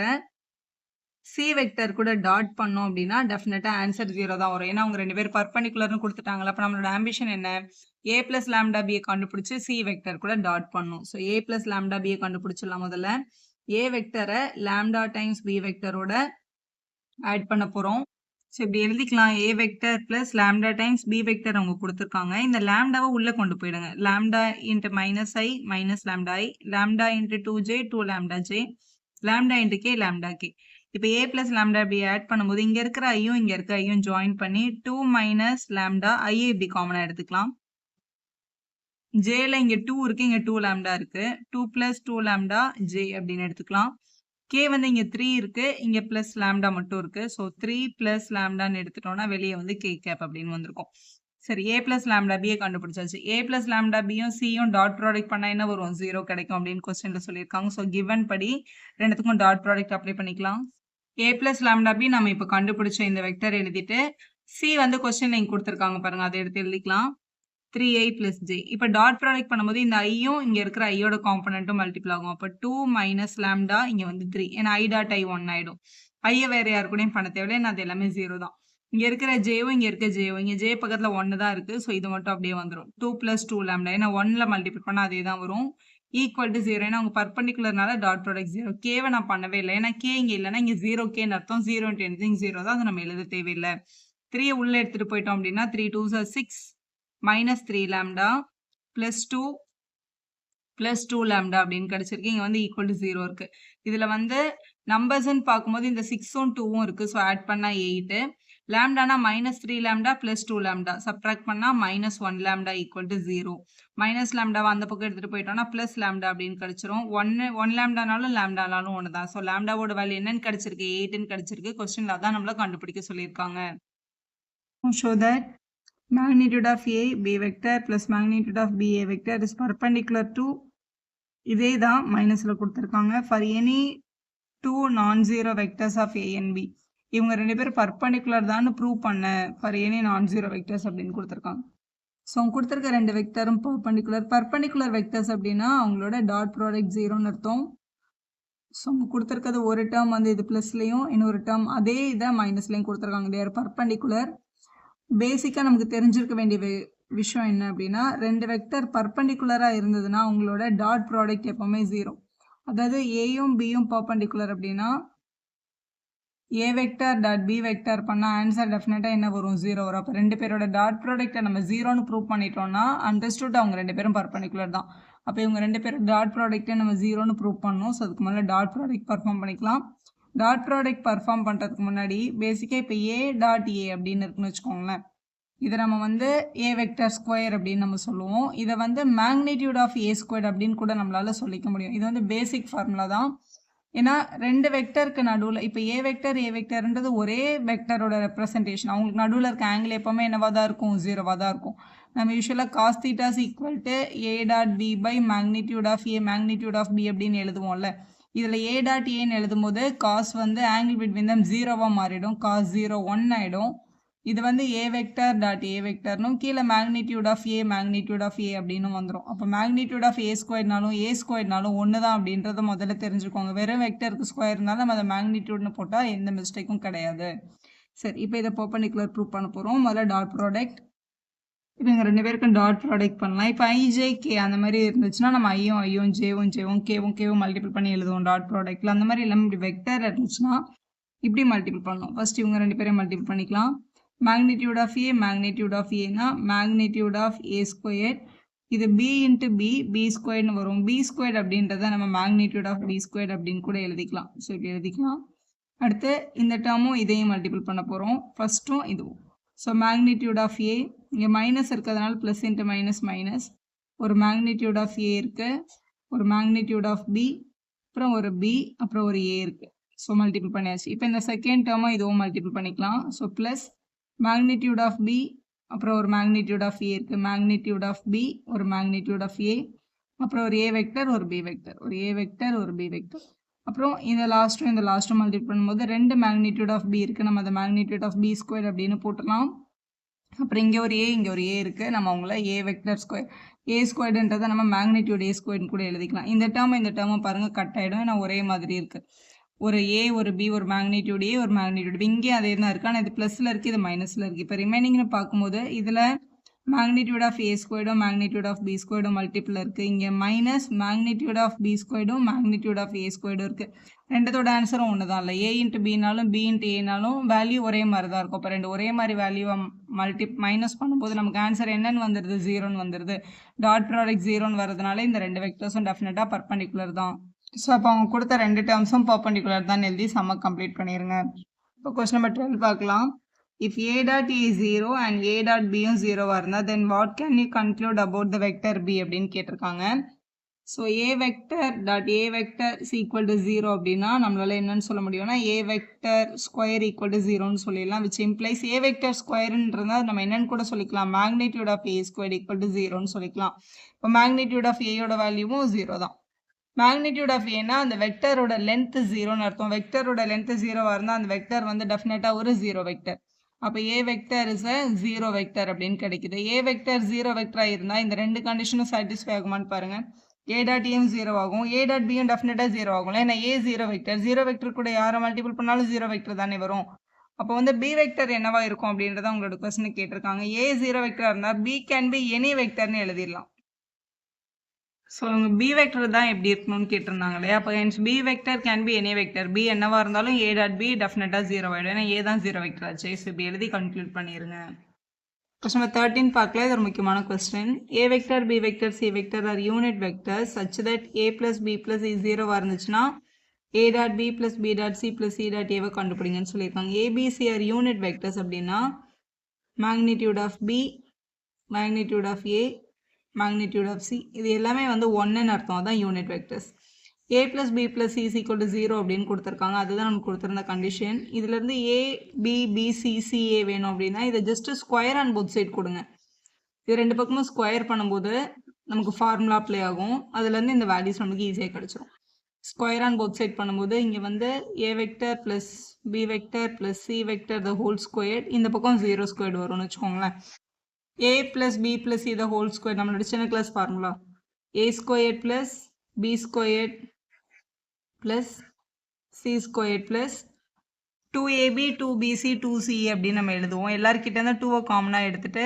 C vector கூட டாட் பண்ணோம் அப்படின்னா டெஃபினட்டா ஆன்சர் 0 தான் வரும். ஏன்னா அவங்க ரெண்டு பேரும் பர்பண்டிகுலர்னு கொடுத்துட்டாங்களா. அப்போ நம்மளோட ஆம்பிஷன் என்ன? A plus lambda B கண்டுபிடிச்சு C வெக்டர் கூட டாட் பண்ணும். So A plus lambda B கண்டுபிடிச்சிடலாம். முதல்ல A வெக்டரை lambda times B வெக்டரோட ஆட் பண்ண போறோம். ஸோ இப்படி எழுதிக்கலாம். A vector plus lambda times B vector அவங்க கொடுத்துருக்காங்க. இந்த லாம்டாவை உள்ள கொண்டு போயிடுங்க. lambda into minus I minus lambda I, lambda into 2j 2 lambda j, lambda into k lambda k. இப்போ A plus lambda B add பண்ணும்போது இங்க இருக்கிற ஐயும் இங்க இருக்க ஐயும் ஜாயின் பண்ணி 2 minus lambda I இப்படி காமனா எடுத்துக்கலாம். ஜேல இங்க 2 இருக்கு, இங்க 2 lambda இருக்கு. 2 plus 2 lambda j அப்படின்னு எடுத்துக்கலாம். K வந்து இங்க 3 இருக்கு, இங்க plus lambda மட்டும் இருக்கு. ஸோ 3 plus lambdaன்னு எடுத்துட்டோம்னா வெளியே வந்து k cap அப்படின்னு வந்திருக்கும். சரி, A plus lambda B கண்டுபிடிச்சாச்சு. A plus lambda B யும் C யும் டாட் ப்ராடக்ட் பண்ணா என்ன வரும்? 0 கிடைக்கும் அப்படின்னு கொஸ்டின்ல சொல்லியிருக்காங்க. ஸோ கிவன் படி ரெண்டுத்துக்கும் டாட் ப்ராடக்ட் அப்ளை பண்ணிக்கலாம். A plus lambda B நம்ம இப்போ கண்டுபிடிச்ச இந்த வெக்டர் எழுதிட்டு C வந்து கொஸ்டின்ல இங்க கொடுத்துருக்காங்க பாருங்க, அதை எடுத்து எழுதிக்கலாம். 3i plus j. இப்போ டாட் ப்ராடக்ட் பண்ணும்போது இந்த ஐயும் இங்க இருக்கிற ஐயோட காம்பனண்ட்டும் மல்டிபிள் ஆகும். அப்போ 2 minus lambda இங்க வந்து 3. ஏன்னா I டாட் I 1 ஆயிடும். ஐய வேற யாரு கூடயும் பண்ண தேவையில்லை, ஏன்னா அது எல்லாமே 0 தான். இங்க இருக்கிற ஜேவும் இங்க இருக்க ஜேவும், இங்க ஜே பக்கத்துல 1 தான் இருக்கு. ஸோ இது மட்டும் அப்படியே வந்துடும். 2 plus 2 lambda, ஏன்னா 1ல மல்டிபிள் பண்ணா அதே தான் வரும். ஈக்குவல் டு 0, ஏன்னா அவங்க பர்பண்டிகுலர்னால டாட் ப்ராடக்ட் 0. கேவை நான் பண்ணவே இல்லை, ஏன்னா கே இங்க இல்லைன்னா இங்க 0k அர்த்தம். 0 into anything 0 தான், அதை நம்ம எழுத தேவையில்லை. 3 உள்ள எடுத்துட்டு போயிட்டோம் அப்படின்னா 3 2s are 6 minus 3 lambda plus 2 plus 2 lambda அப்படின்னு கிடைச்சிருக்கு. இங்க வந்து ஈக்குவல் டு 0 இருக்கு. இதுல வந்து நம்பர்ஸ்ன்னு பார்க்கும்போது இந்த 6ம் 2ம் இருக்கு. ஸோ ஆட் பண்ணா 8. லாம்டானா minus 3 lambda plus 2 lambda subtract பண்ணா minus 1 lambda equal to 0. Minus லாம்டாவை அந்த பக்கம் எடுத்துட்டு போயிட்டோம்னா பிளஸ் லாம்டா அப்படின்னு கிடைச்சிரும். 1 லாம்டானாலும் லாம்டானாலும் 1 தான். ஸோ லாம்டாவோட வேல்யூ என்னன்னு கிடைச்சிருக்கு? 8ன்னு கிடைச்சிருக்கு. கொஸ்டின்ல அதான் நம்மள கண்டுபிடிக்க சொல்லியிருக்காங்க. Show that magnitude of A B vector plus magnitude of B A vector is perpendicular to, இதே தான் மைனஸ்ல கொடுத்துருக்காங்க, for any two non-zero vectors of A and B. இவங்க ரெண்டு பேரும் பர்பண்டிகுலர் தான் ப்ரூவ் பண்ண for any non-zero vectors அப்படின்னு கொடுத்துருக்காங்க. ஸோ அவங்க கொடுத்துருக்க ரெண்டு வெக்டரும் பர்பண்டிகுலர் வெக்டர்ஸ் அப்படின்னா அவங்களோட டாட் ப்ராடக்ட் 0ன்னு அர்த்தம். ஸோ அவங்க கொடுத்துருக்கிறது ஒரு டேர்ம் வந்து இது ப்ளஸ்லையும் இன்னொரு டேர்ம் அதே இதை மைனஸ்லையும் கொடுத்துருக்காங்க. தேர் பர்பண்டிகுலர். பேசிக்காக நமக்கு தெரிஞ்சிருக்க வேண்டிய விஷயம் என்ன அப்படின்னா, ரெண்டு வெக்டர் பர்பண்டிகுலராக இருந்ததுன்னா அவங்களோட டாட் ப்ராடக்ட் எப்பவுமே 0. அதாவது ஏயும் பியும் பர்பண்டிகுலர் அப்படின்னா A vector dot B vector பண்ணால் ஆன்சர் டெஃபினட்டாக என்ன வரும்? 0 வரும். அப்போ ரெண்டு பேரோட டாட் ப்ராடக்ட்டை நம்ம 0ன்னு ப்ரூவ் பண்ணிட்டோம்னா அண்டர்ஸ்டுட் அவங்க ரெண்டு பேரும் பர்பண்டிகுலர் தான். அப்போ இவங்க ரெண்டு பேரும் டாட் ப்ராடக்ட்டை நம்ம 0ன்னு ப்ரூவ் பண்ணணும். ஸோ அதுக்கு மேலே டாட் ப்ராடக்ட் பர்ஃபார்ம் பண்ணிக்கலாம். டாட் ப்ராடக்ட் பர்ஃபார்ம் பண்ணுறதுக்கு முன்னாடி பேசிக்காக இப்போ A டாட் A அப்படின்னு இருக்குன்னு வச்சுக்கோங்களேன். இதை நம்ம வந்து A வெக்டர் ஸ்கொயர் அப்படின்னு நம்ம சொல்லுவோம். இதை வந்து மேக்னிடியூட் ஆஃப் A ஸ்கொயர் அப்படின்னு கூட நம்மளால சொல்லிக்க முடியும். இது வந்து பேசிக் ஃபார்முலா தான். ஏன்னா ரெண்டு வெக்டருக்கு நடுவில் இப்போ A வெக்டர்ன்றது ஒரே வெக்டரோட ரெப்ரசன்டேஷன். அவங்களுக்கு நடுவில் இருக்க ஆங்கிள் எப்போவுமே என்னவாக தான் இருக்கும்? 0வாக தான் இருக்கும். நம்ம யூஸ்வலாக cos theta is equal to A dot B by magnitude of A magnitude of B அப்படின்னு எழுதுவோம்ல. இதில் A டாட் Aன்னு எழுதும் போது காஸ் வந்து ஆங்கிள் பிட்வீன் தம் 0வாக மாறிடும். காஸ் 0 1 ஆகிடும். இது வந்து A வெக்டர் டாட் A வெக்டர்னும் கீழே magnitude of A magnitude of A அப்படின்னு வந்துடும். அப்போ மேக்னிடியூட் ஆஃப் A ஸ்கொயர்னாலும் A ஸ்கொயர்னாலும் ஒன்று தான் அப்படின்றத முதல்ல தெரிஞ்சுக்கோங்க. வெறும் வெக்டருக்கு ஸ்கொயர் இருந்தாலும் நம்ம அதை மேக்னிடியூட்னு போட்டால் எந்த மிஸ்டேக்கும் கிடையாது. சரி, இப்போ இதை பர்பண்டிகுலர் ப்ரூவ் பண்ண போகிறோம். முதல்ல டாட் ப்ராடக்ட். இப்போ இங்கே ரெண்டு பேருக்கும் டாட் ப்ராடக்ட் பண்ணலாம். இப்போ IJK அந்த மாதிரி இருந்துச்சுன்னா நம்ம ஐயும் ஜேவும் கேவும் மல்டிபிள் பண்ணி எழுதுவோம் டாட் ப்ராடக்ட்டில். அந்த மாதிரி இல்லாமல் இப்படி வெக்டர் இருந்துச்சுன்னா இப்படி மல்டிபிள் பண்ணணும். ஃபர்ஸ்ட் இவங்க ரெண்டு பேரையும் மல்டிபிள் பண்ணிக்கலாம். magnitude of A magnitude of A னா magnitude of A squared. இது B into B squared வரும். B squared அப்படின்றத நம்ம magnitude of B squared அப்படின்னு கூட எழுதிக்கலாம். ஸோ இப்படி எழுதிக்கலாம். அடுத்து இந்த டேர்மும் இதையும் மல்டிபிள் பண்ண போகிறோம். ஃபர்ஸ்ட்டும் இதுவும். ஸோ magnitude of A இங்கே மைனஸ் இருக்கிறதுனால ப்ளஸ் இன்ட்டு மைனஸ் மைனஸ். ஒரு magnitude of A இருக்கு, ஒரு magnitude of B, அப்புறம் ஒரு B, அப்புறம் ஒரு A இருக்கு. ஸோ மல்டிபிள் பண்ணியாச்சு. இப்போ இந்த செகண்ட் டேர்மும் இதுவும் மல்டிபிள் பண்ணிக்கலாம். So plus magnitude of B, அப்புறம் ஒரு magnitude of A இருக்கு. magnitude of B, ஒரு magnitude of A, அப்புறம் ஒரு ஏ வெக்டர் ஒரு பி வெக்டர், ஒரு ஏ வெக்டர் ஒரு பி வெக்டர். அப்புறம் இந்த லாஸ்ட்டும் மல்டிப்ளை பண்ணும்போது 2 மேக்னிடியூட் ஆஃப் பி இருக்குது. நம்ம அதை மேக்னிடியூட் ஆஃப் பி ஸ்கொயர் அப்படின்னு போட்டுடலாம். அப்புறம் இங்கே ஒரு ஏ இருக்குது. நம்ம அவங்கள ஏ வெக்டர் ஸ்கொயர் ஏ ஸ்கொயர்டுன்றதை நம்ம மேக்னிடியூட் ஏ ஸ்கொயர்னு கூட எழுதிக்கலாம். இந்த டேர்மும் பாருங்கள் கட் ஆகிடும். ஏன்னா ஒரே மாதிரி இருக்குது. ஒரு ஏ ஒரு பி ஒரு மேக்னிடியூட் ஏ ஒரு மேக்னிடியூட் பி. இங்கே அதே தான் இருக்குது. ஆனால் இது ப்ளஸில் இருக்குது, இது மைனஸில் இருக்குது. இப்போ ரிமைனிங்னு பார்க்கும்போது இதில் magnitude of a squared magnitude of b squared multiple இருக்குது. இங்கே minus magnitude of b squared magnitude of a squared இருக்குது. ரெண்டத்தோட ஆன்சரும் ஒன்று தான் இல்லை. a இன்ட்டு பினாலும் b இன்ட்டு ஏனாலும் வேல்யூ ஒரே மாதிரி தான் இருக்கும். அப்போ ரெண்டு ஒரே மாதிரி வேல்யூவை மைனஸ் பண்ணும்போது நமக்கு ஆன்சர் என்னன்னு வந்துடுது, 0ன்னு வந்துடுது. டாட் ப்ராடக்ட் 0ன்னு வரதுனால இந்த ரெண்டு வெக்டர்ஸும் டெஃபினட்டாக பர்பண்டிகுலர் தான். ஸோ அப்போ அவங்க கொடுத்த ரெண்டு டேர்ம்ஸும் பர்பண்டிகுலர் தான் எழுதி சம்ம கம்ப்ளீட் பண்ணிடுங்க. இப்போ கொஸ்டின் நம்பர் 12 பார்க்கலாம். If a dot a is 0 and a dot b is 0 இருந்தா then what can you conclude about the vector b அப்படின்னு கேட்டிருக்காங்க. So a vector dot a vector is equal to 0 அப்படின்னா நம்மளால என்னன்னு சொல்ல முடியும்னா a vector square equal to 0ன்னு சொல்லிடலாம். which implies a vector squareன்றதா நம்ம என்னன்னு கூட சொல்லிக்கலாம், magnitude of a squared equal to 0ன்னு சொல்லிக்கலாம். இப்போ magnitude of a யோட வேல்யூவும் 0 தான். magnitude of a னா அந்த வெக்டரோட லென்த் 0ன்னு அர்த்தம். வெக்டரோட லென்த் 0 இருந்தால் அந்த வெக்டர் வந்து டெஃபினட்டாக ஒரு 0 வெக்டர். அப்போ ஏ வெக்டர் இஸ் அ 0 வெக்டர் அப்படின்னு கிடைக்குது. ஏ வெக்டர் 0 வெக்டராக இருந்தால் இந்த ரெண்டு கண்டிஷனும் சாட்டிஸ்ஃபை ஆகுமான்னு பாருங்கள். ஏ டாட் ஏயும் 0 ஆகும், ஏ டாட் பியும் டெஃபினட்டாக 0 ஆகும். ஏன்னா ஏ 0 வெக்டர், 0 வெக்டர் கூட யாரை மல்டிபிள் பண்ணாலும் 0 வெக்டர் தானே வரும். அப்போ வந்து பி வெக்டர் என்னவா இருக்கும் அப்படின்றத உங்களோட கொஸ்டின் கேட்டிருக்காங்க. ஏ 0 வெக்டராக இருந்தால் பி கேன் பி எனி வெக்டர்னு எழுதிடலாம். ஸோ அவங்க பி வெக்டர் தான் எப்படி இருக்கணும்னு கேட்டிருந்தாங்க இல்லையா. அப்போ hence B vector can be any vector. B என்னவா இருந்தாலும் ஏ டாட் பி டெஃபினட்டாக 0 ஆகிடும். ஏன்னா ஏ தான் 0 வெக்டர் ஆச்சு. ஸோ இப்படி எழுதி கன்க்ளூட் பண்ணிடுங்க. கொஸ்டின் நம்பர் 13 பார்க்கல, இது ஒரு முக்கியமான question. A vector B vector c vector are unit vector such that a plus b plus c 0வாக இருந்துச்சுன்னா a dot b plus b dot c plus c dot ஏவை கண்டுபிடிங்கன்னு சொல்லியிருக்காங்க. ஏபிசி ஆர் யூனிட் வெக்டர்ஸ் அப்படின்னா magnitude of B, magnitude of a, magnitude of c இது எல்லாமே வந்து 1ன்னு அர்த்தம். அதான் unit vectors. a plus b plus c is equal to 0 அப்படின்னு கொடுத்துருக்காங்க. அதுதான் நமக்கு கொடுத்துருந்த கண்டிஷன். இதுலேருந்து a b b c c a வேணும் அப்படின்னா இதை just square and both side கொடுங்க. இது ரெண்டு பக்கமும் ஸ்கொயர் பண்ணும்போது நமக்கு ஃபார்முலா அப்ளை ஆகும். அதுலேருந்து இந்த வேல்யூஸ் நமக்கு ஈஸியாக கிடச்சிரும். ஸ்கொயர் அண்ட் போத் சைட் பண்ணும்போது இங்கே வந்து a vector plus b vector plus c vector the whole square, இந்த பக்கம் 0 ஸ்கொயர் வரும்னு வச்சுக்கோங்களேன். a plus b plus c the whole square நம்மளோட சின்ன class formula a squared plus b squared plus c squared plus 2ab 2bc 2c அப்படின்னு நம்ம எழுதுவோம். எல்லாருக்கிட்ட இருந்தால் 2வை காமனாக எடுத்துகிட்டு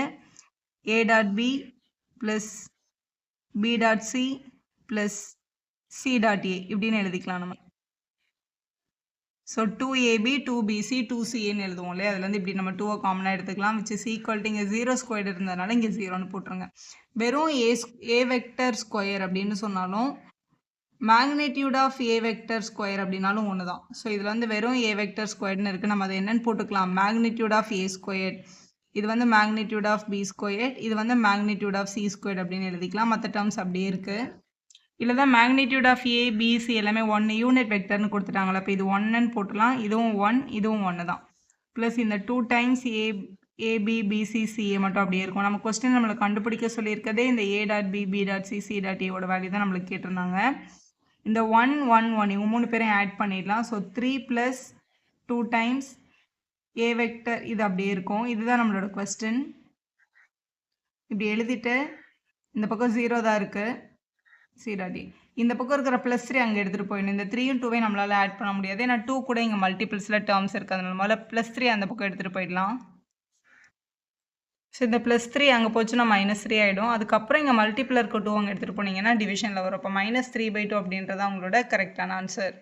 a dot b plus b dot c plus c dot a இப்படின்னு எழுதிக்கலாம் நம்ம. ஸோ 2ab 2bc 2cன்னு எழுதுவோம் இல்லையா. அதுலேருந்து இப்படி நம்ம 2வை காமனாக எடுத்துக்கலாம். விச் இஸ் ஈக்குவல் டு இங்கே 0 ஸ்கொயர் இருந்ததுனால இங்கே 0ன்னு போட்டுருங்க. வெறும் ஏ வெக்டர் ஸ்கொயர் அப்படின்னு சொன்னாலும் magnitude of A vector square அப்படின்னாலும் ஒன்று தான். ஸோ இதில் வந்து வெறும் ஏ வெக்டர் ஸ்கொயர்னு இருக்குது. நம்ம அதை என்னென்னு போட்டுக்கலாம், மேக்னிடியூட் ஆஃப் ஏ ஸ்கொயர். இது வந்து மேக்னிடியூட் ஆஃப் பி ஸ்கொயர், இது வந்து மேக்னிடியூட் ஆஃப் சி ஸ்கொயர் அப்படின்னு எழுதிக்கலாம். மற்ற டேர்ம்ஸ் அப்படியே இருக்குது. இல்லை தான் மேக்னிடியூட் ஆஃப் ஏ பிசி எல்லாமே 1 யூனிட் வெக்டர்னு கொடுத்துட்டாங்களா. அப்போ இது 1ன்னு போட்டுலாம். இதுவும் 1 இதுவும் 1 தான். ப்ளஸ் இந்த 2 டைம்ஸ் ஏபி பிசி சிஏ மட்டும் அப்படியே இருக்கும். நம்ம கொஸ்டின் நம்மளை கண்டுபிடிக்க சொல்லியிருக்கதே இந்த A dot B B dot C C dot ஏவோட வேல்யூ தான் நம்மளுக்கு கேட்டிருந்தாங்க. இந்த 1 1 1 இவங்க 3 பேரையும் ஆட் பண்ணிடலாம். ஸோ 3 ப்ளஸ் 2 டைம்ஸ் ஏ வெக்டர் இது அப்படியே இருக்கும். இதுதான் நம்மளோட கொஸ்டின். இப்படி எழுதிட்டு இந்த பக்கம் 0 தான் இருக்குது, சி டாட் ஏ. இந்த பக்கம் இருக்கிற ப்ளஸ் 3 அங்கே எடுத்துகிட்டு போயிடணும். இந்த 3யும் 2வையும் நம்மளால் ஆட் பண்ண முடியாது. ஏன்னா 2 கூட இங்கே மல்டிபிள்ஸில் டேர்ம்ஸ் இருக்குது. அதனால முதல்ல ப்ளஸ் 3 அந்த பக்கம் எடுத்துகிட்டு போயிடலாம். ஸோ இந்த ப்ளஸ் 3 அங்கே போச்சுன்னா -3 ஆகிடும். அதுக்கப்புறம் இங்கே மல்டிபிள் இருக்க 2 அங்கே எடுத்துகிட்டு போனீங்கன்னா டிவிஷனில் வரும். அப்போ -3/2 அப்படின்றது அவங்களோட கரெக்டான ஆன்சர்.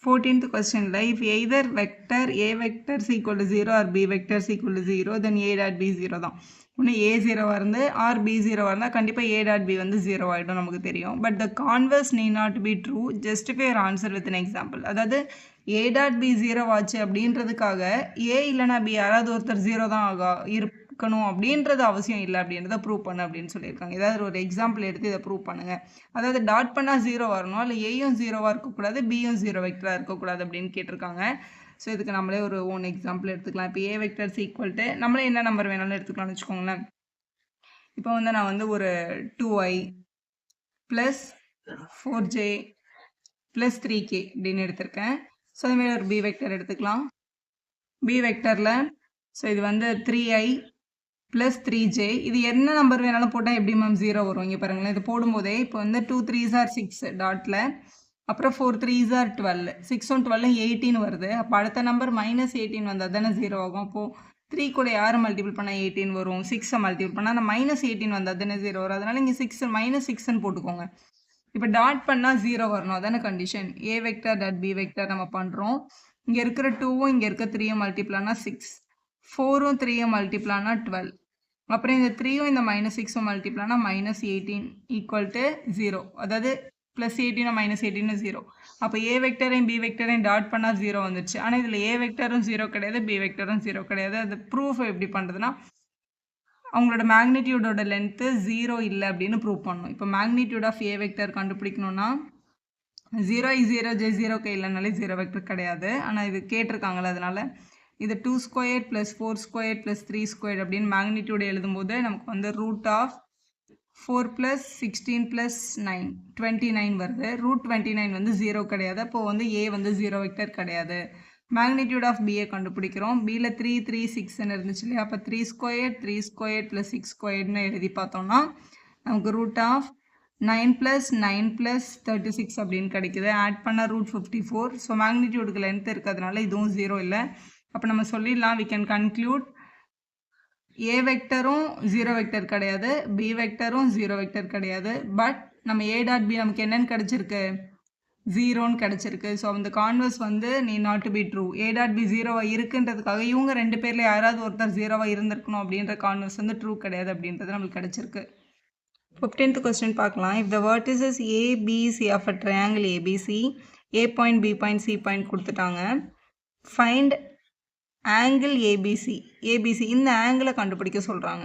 14th கொஸ்டினில் if either vector A vector equal to 0 or B vector equal to 0 then A dot B 0 தான். ஒன்று ஏ 0வாக இருந்து ஆர் பி 0வாக இருந்தால் கண்டிப்பாக ஏ டாட் பி வந்து 0 ஆகிடும், நமக்கு தெரியும். But the converse need not be true, justify your answer with an example. அதாவது ஏ டாட் பி 0 ஆச்சு அப்படின்றதுக்காக ஏ இல்லைனா பி யாராவது ஒருத்தர் 0 தான் இருக்கணும் அப்படின்றது அவசியம் இல்லை அப்படின்றத ப்ரூவ் பண்ணு அப்படின்னு சொல்லியிருக்காங்க. ஏதாவது ஒரு எக்ஸாம்பிள் எடுத்து இதை ப்ரூவ் பண்ணுங்கள். அதாவது டாட் பண்ணால் 0 வரணும், இல்லை ஏயும் 0வாக இருக்கக்கூடாது, பியும் 0 வெக்டராக இருக்கக்கூடாது அப்படின்னு கேட்டிருக்காங்க. ஸோ இதுக்கு நம்மளே ஒரு ஓன் எக்ஸாம்பிள் எடுத்துக்கலாம். இப்போ ஏ வெக்டர்ஸ் ஈக்குவல் டு நம்மளே என்ன நம்பர் வேணாலும் எடுத்துக்கலாம்னு வச்சுக்கோங்களேன். இப்போ வந்து நான் வந்து ஒரு 2i plus 4j plus 3k அப்படின்னு எடுத்திருக்கேன். ஸோ அதுமாதிரி ஒரு பி வெக்டர் எடுத்துக்கலாம். பி வெக்டரில் ஸோ இது வந்து 3i ப்ளஸ் 3j. இது என்ன நம்பர் வேணாலும் போட்டால் எப்படி மேம் 0 வரும்? இங்கே பாருங்களேன், இது போடும்போதே இப்போ வந்து 2 3s are 6 டாட்டில், அப்புறம் 4 3s are 12, 6 12 18 வருது. அப்போ அடுத்த நம்பர் -18 வந்தால் தானே 0 ஆகும். அப்போது 3 கூட யாரை மல்டிபிள் பண்ணால் 18 வரும்? 6 மல்டிபிள் பண்ணால் நான் -18 வந்தால் தானே 0 வரும். அதனால் இங்கே 6 -6ன்னு போட்டுக்கோங்க. இப்போ டாட் பண்ணால் 0 வரணும், அதான condition. A vector dot B vector நம்ம பண்ணுறோம். இங்கே இருக்கிற 2வும் இங்கே இருக்க 3யும் மல்டிப்ளானா 6, 4ம் 3யும் மல்டிப்ளானா 12, அப்புறம் இந்த 3யும் இந்த -6ம் மல்டிப்ளானா -18 ஈக்குவல் டு 0. அதாவது +18 -18 0. அப்போ ஏ வெக்டரையும் பி வெக்டரையும் டாட் பண்ணால் 0 வந்துடுச்சு. ஆனால் இதில் ஏ வெக்டரும் 0 கிடையாது, பி வெக்டரும் 0 கிடையாது. அது ப்ரூஃப் எப்படி பண்ணுறதுன்னா, அவங்களோட மேக்னிடியூடோட லென்த்து 0 இல்லை அப்படின்னு ப்ரூவ் பண்ணணும். இப்போ மேக்னிடியூட் ஆஃப் ஏ வெக்டர் கண்டுபிடிக்கணும்னா 0 0 j 0 இல்லைனாலே 0 வெக்டர் கிடையாது. ஆனால் இது கேட்டிருக்காங்களே, அதனால் இது 2 square plus 4 square plus 3 square அப்படின்னு மேக்னிடியூட் எழுதும்போது நமக்கு வந்து ரூட் ஆஃப் 4 ப்ளஸ் 16 ப்ளஸ் 9 29 வருது. ரூட் 29 வந்து 0 கிடையாது. அப்போது வந்து ஏ வந்து 0 வெக்டர் கிடையாது. மேக்னிடியூட் ஆஃப் பிஏ கண்டுபிடிக்கிறோம். பியில் 3 3 6ன்னு இருந்துச்சு இல்லையா? அப்போ 3 ஸ்கொயர் ப்ளஸ் 6 ஸ்கொயர்னு எழுதி பார்த்தோம்னா நமக்கு ரூட் ஆஃப் 9 + 9 + 36 அப்படின்னு கிடைக்குது. ஆட் பண்ண ரூட் 54. ஸோ மேக்னிடியூடுக்கு லென்த் இருக்கிறதுனால இதுவும் 0 இல்லை. அப்போ நம்ம சொல்லிடலாம், we can conclude ஏ வெக்டரும் 0 வெக்டர் கிடையாது, பி வெக்டரும் 0 வெக்டர் கிடையாது. பட் நம்ம ஏ டாட் பி நமக்கு என்னன்னு கிடச்சிருக்கு? 0ன்னு கிடச்சிருக்கு. ஸோ அந்த கான்வர்ஸ் வந்து not to be true. A dot b 0வாக இருக்குன்றதுக்காக இவங்க 2 பேரில் யாராவது ஒருத்தர் 0வாக இருந்திருக்கணும் அப்படின்ற கான்வர்ஸ் வந்து ட்ரூ கிடையாது அப்படின்றது நம்மளுக்கு கிடச்சிருக்கு. 15th question பார்க்கலாம். If the vertices A, B, C of a triangle ABC, A point, B point, C point கொடுத்துட்டாங்க. Find angle ABC. ABC இந்த ஆங்கிளை கண்டுபிடிக்க சொல்கிறாங்க.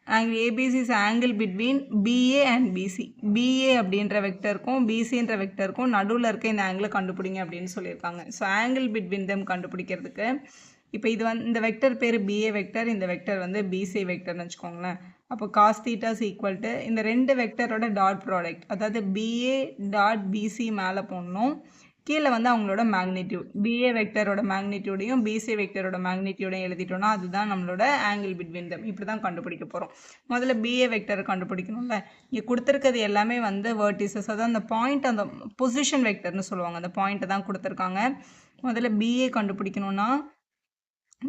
angle ABC is angle between BA and BC. BA அப்படின்ற வெக்டருக்கும் BCன்ற வெக்டருக்கும் நடுவில் இருக்க இந்த ஆங்கிளை கண்டுபிடிங்க அப்படின்னு சொல்லியிருக்காங்க. ஸோ ஆங்கிள் பிட்வீன் தெம் கண்டுபிடிக்கிறதுக்கு இப்போ இது வந்து இந்த வெக்டர் பேர் BA வெக்டர், இந்த வெக்டர் வந்து BC வெக்டர்னு வச்சுக்கோங்களேன். அப்போ cos theta is equal to இந்த ரெண்டு வெக்டரோட டாட் ப்ராடக்ட், அதாவது BA டாட் BC மேலே போடணும். கீழே வந்து அவங்களோட மேக்னிடியூட், BA வெக்டரோட மேக்னிடியூடையும் BC வெக்டரோட மேக்னிடியூடையும் எழுதிட்டோம்னா அதுதான் நம்மளோட ஆங்கிள் பிட்வீன் தம். இப்படி தான் கண்டுபிடிக்க போகிறோம். முதல்ல BA வெக்டரை கண்டுபிடிக்கணும்ல. இங்கே கொடுத்துருக்கிறது எல்லாமே வந்து வெர்டிசஸ், அதாவது அந்த பாயிண்ட், அந்த பொசிஷன் வெக்டர்னு சொல்லுவாங்க. அந்த பாயிண்ட்டை தான் கொடுத்துருக்காங்க. முதல்ல BA கண்டுபிடிக்கணும்னா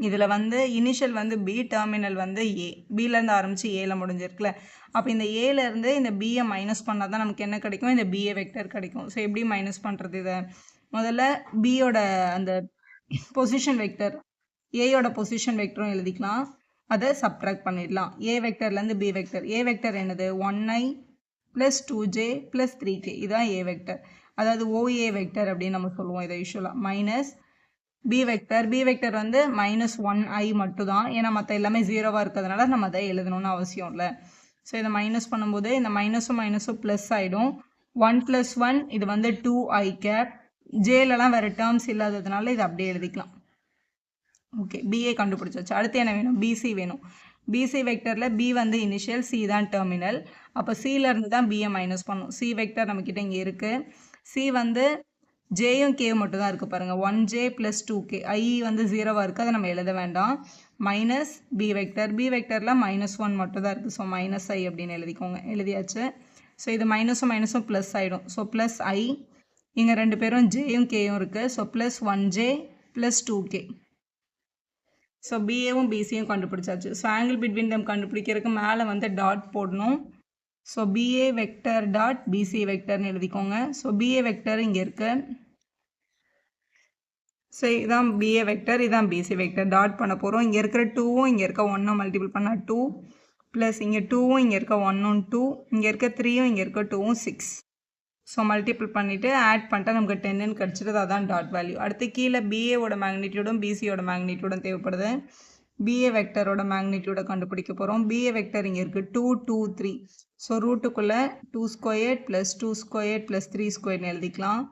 இதில் வந்து இனிஷியல் வந்து B, டெர்மினல் வந்து A, பிலேருந்து ஆரம்பித்து ஏல முடிஞ்சிருக்குல்ல. அப்போ இந்த ஏலேருந்து இந்த பியை மைனஸ் பண்ணால் தான் நமக்கு என்ன கிடைக்கும்? இந்த BA வெக்டர் கிடைக்கும். ஸோ எப்படி மைனஸ் பண்ணுறது? இதை முதல்ல பியோட அந்த பொசிஷன் வெக்டர், ஏயோட பொசிஷன் வெக்டரும் எழுதிக்கலாம், அதை சப்ட்ராக்ட் பண்ணிடலாம். ஏ வெக்டர்லேருந்து பி வெக்டர். ஏ வெக்டர் என்னது? 1i + 2j + 3k, இதுதான் ஏ வெக்டர். அதாவது OA வெக்டர் அப்படின்னு நம்ம சொல்லுவோம் இதை யூஸ்வலாக. Minus B vector, B vector வந்து -1i மட்டும் தான், ஏன்னா மற்ற எல்லாமே 0வாக இருக்கிறதுனால நம்ம அதை எழுதணும்னு அவசியம் இல்லை. ஸோ இதை மைனஸ் பண்ணும்போது இந்த மைனஸும் ப்ளஸ் ஆகிடும். 1 + 1 இது வந்து 2i cap. ஜேலலாம் வேறு டேர்ம்ஸ் இல்லாததுனால இதை அப்படியே எழுதிக்கலாம். ஓகே, பிஏ கண்டுபிடிச்சாச்சு. அடுத்து என்ன வேணும்? பிசி வேணும். பிசி வெக்டரில் பி வந்து இனிஷியல், சி தான் டெர்மினல். அப்போ சியிலேருந்து தான் பிஏ மைனஸ் பண்ணும். சி வெக்டர் நம்மக்கிட்ட இங்கே இருக்குது. சி வந்து ஜேயும் கே மட்டும் தான் இருக்குது பாருங்கள். 1j + 2k. ஐ வந்து 0வாக இருக்குது, அதை நம்ம எழுத வேண்டாம். மைனஸ் பி வெக்டர், பி வெக்டரில் -1 மட்டும் தான் இருக்குது. ஸோ -i அப்படின்னு எழுதிக்கோங்க. எழுதியாச்சு. ஸோ இது மைனஸும் ப்ளஸ் ஆகிடும். ஸோ +i, இங்கே 2 பேரும் ஜேயும் கேயும் இருக்குது. So +1j + 2k. ஸோ பிஏவும் பிசியும் கண்டுபிடிச்சாச்சு. ஸோ ஆங்கிள் பிட்வீன் தம் கண்டுபிடிக்கிறதுக்கு மேலே வந்து டாட் போடணும். So b a vector dot b c வெக்டர்னு எழுதிக்கோங்க. ஸோ பிஏ வெக்டர் இங்கே இருக்குது. ஸோ இதுதான் பிஏ வெக்டர், இதுதான் பிசி வெக்டர். டாட் பண்ண போகிறோம். இங்கே இருக்கிற 2வும் இங்கே இருக்க 1ம் மல்டிபிள் பண்ணால் 2, ப்ளஸ் இங்கே 2வும் இங்கே இருக்க 1ம் 2, இங்கே இருக்க 3யும் இங்கே இருக்க 2வும் 6. ஸோ மல்டிபிள் பண்ணிவிட்டு ஆட் பண்ணிட்டா நமக்கு 10ன்னு கிடச்சிடுது. அதான் டாட் வேல்யூ. அடுத்து கீழே பிஏவோட மேக்னிடியூடும் பிசியோட மேக்னிடியூடும் தேவைப்படுது. பிஏ வெக்டரோட மேக்னிடியூடை கண்டுபிடிக்க போகிறோம். பிஏ வெக்டர் இங்கே இருக்குது 2 2 3. ஸோ ரூட்டுக்குள்ளே 2 ஸ்கொயர் + 2 ஸ்கொயர் + 3 ஸ்கொயர்னு எழுதிக்கலாம்.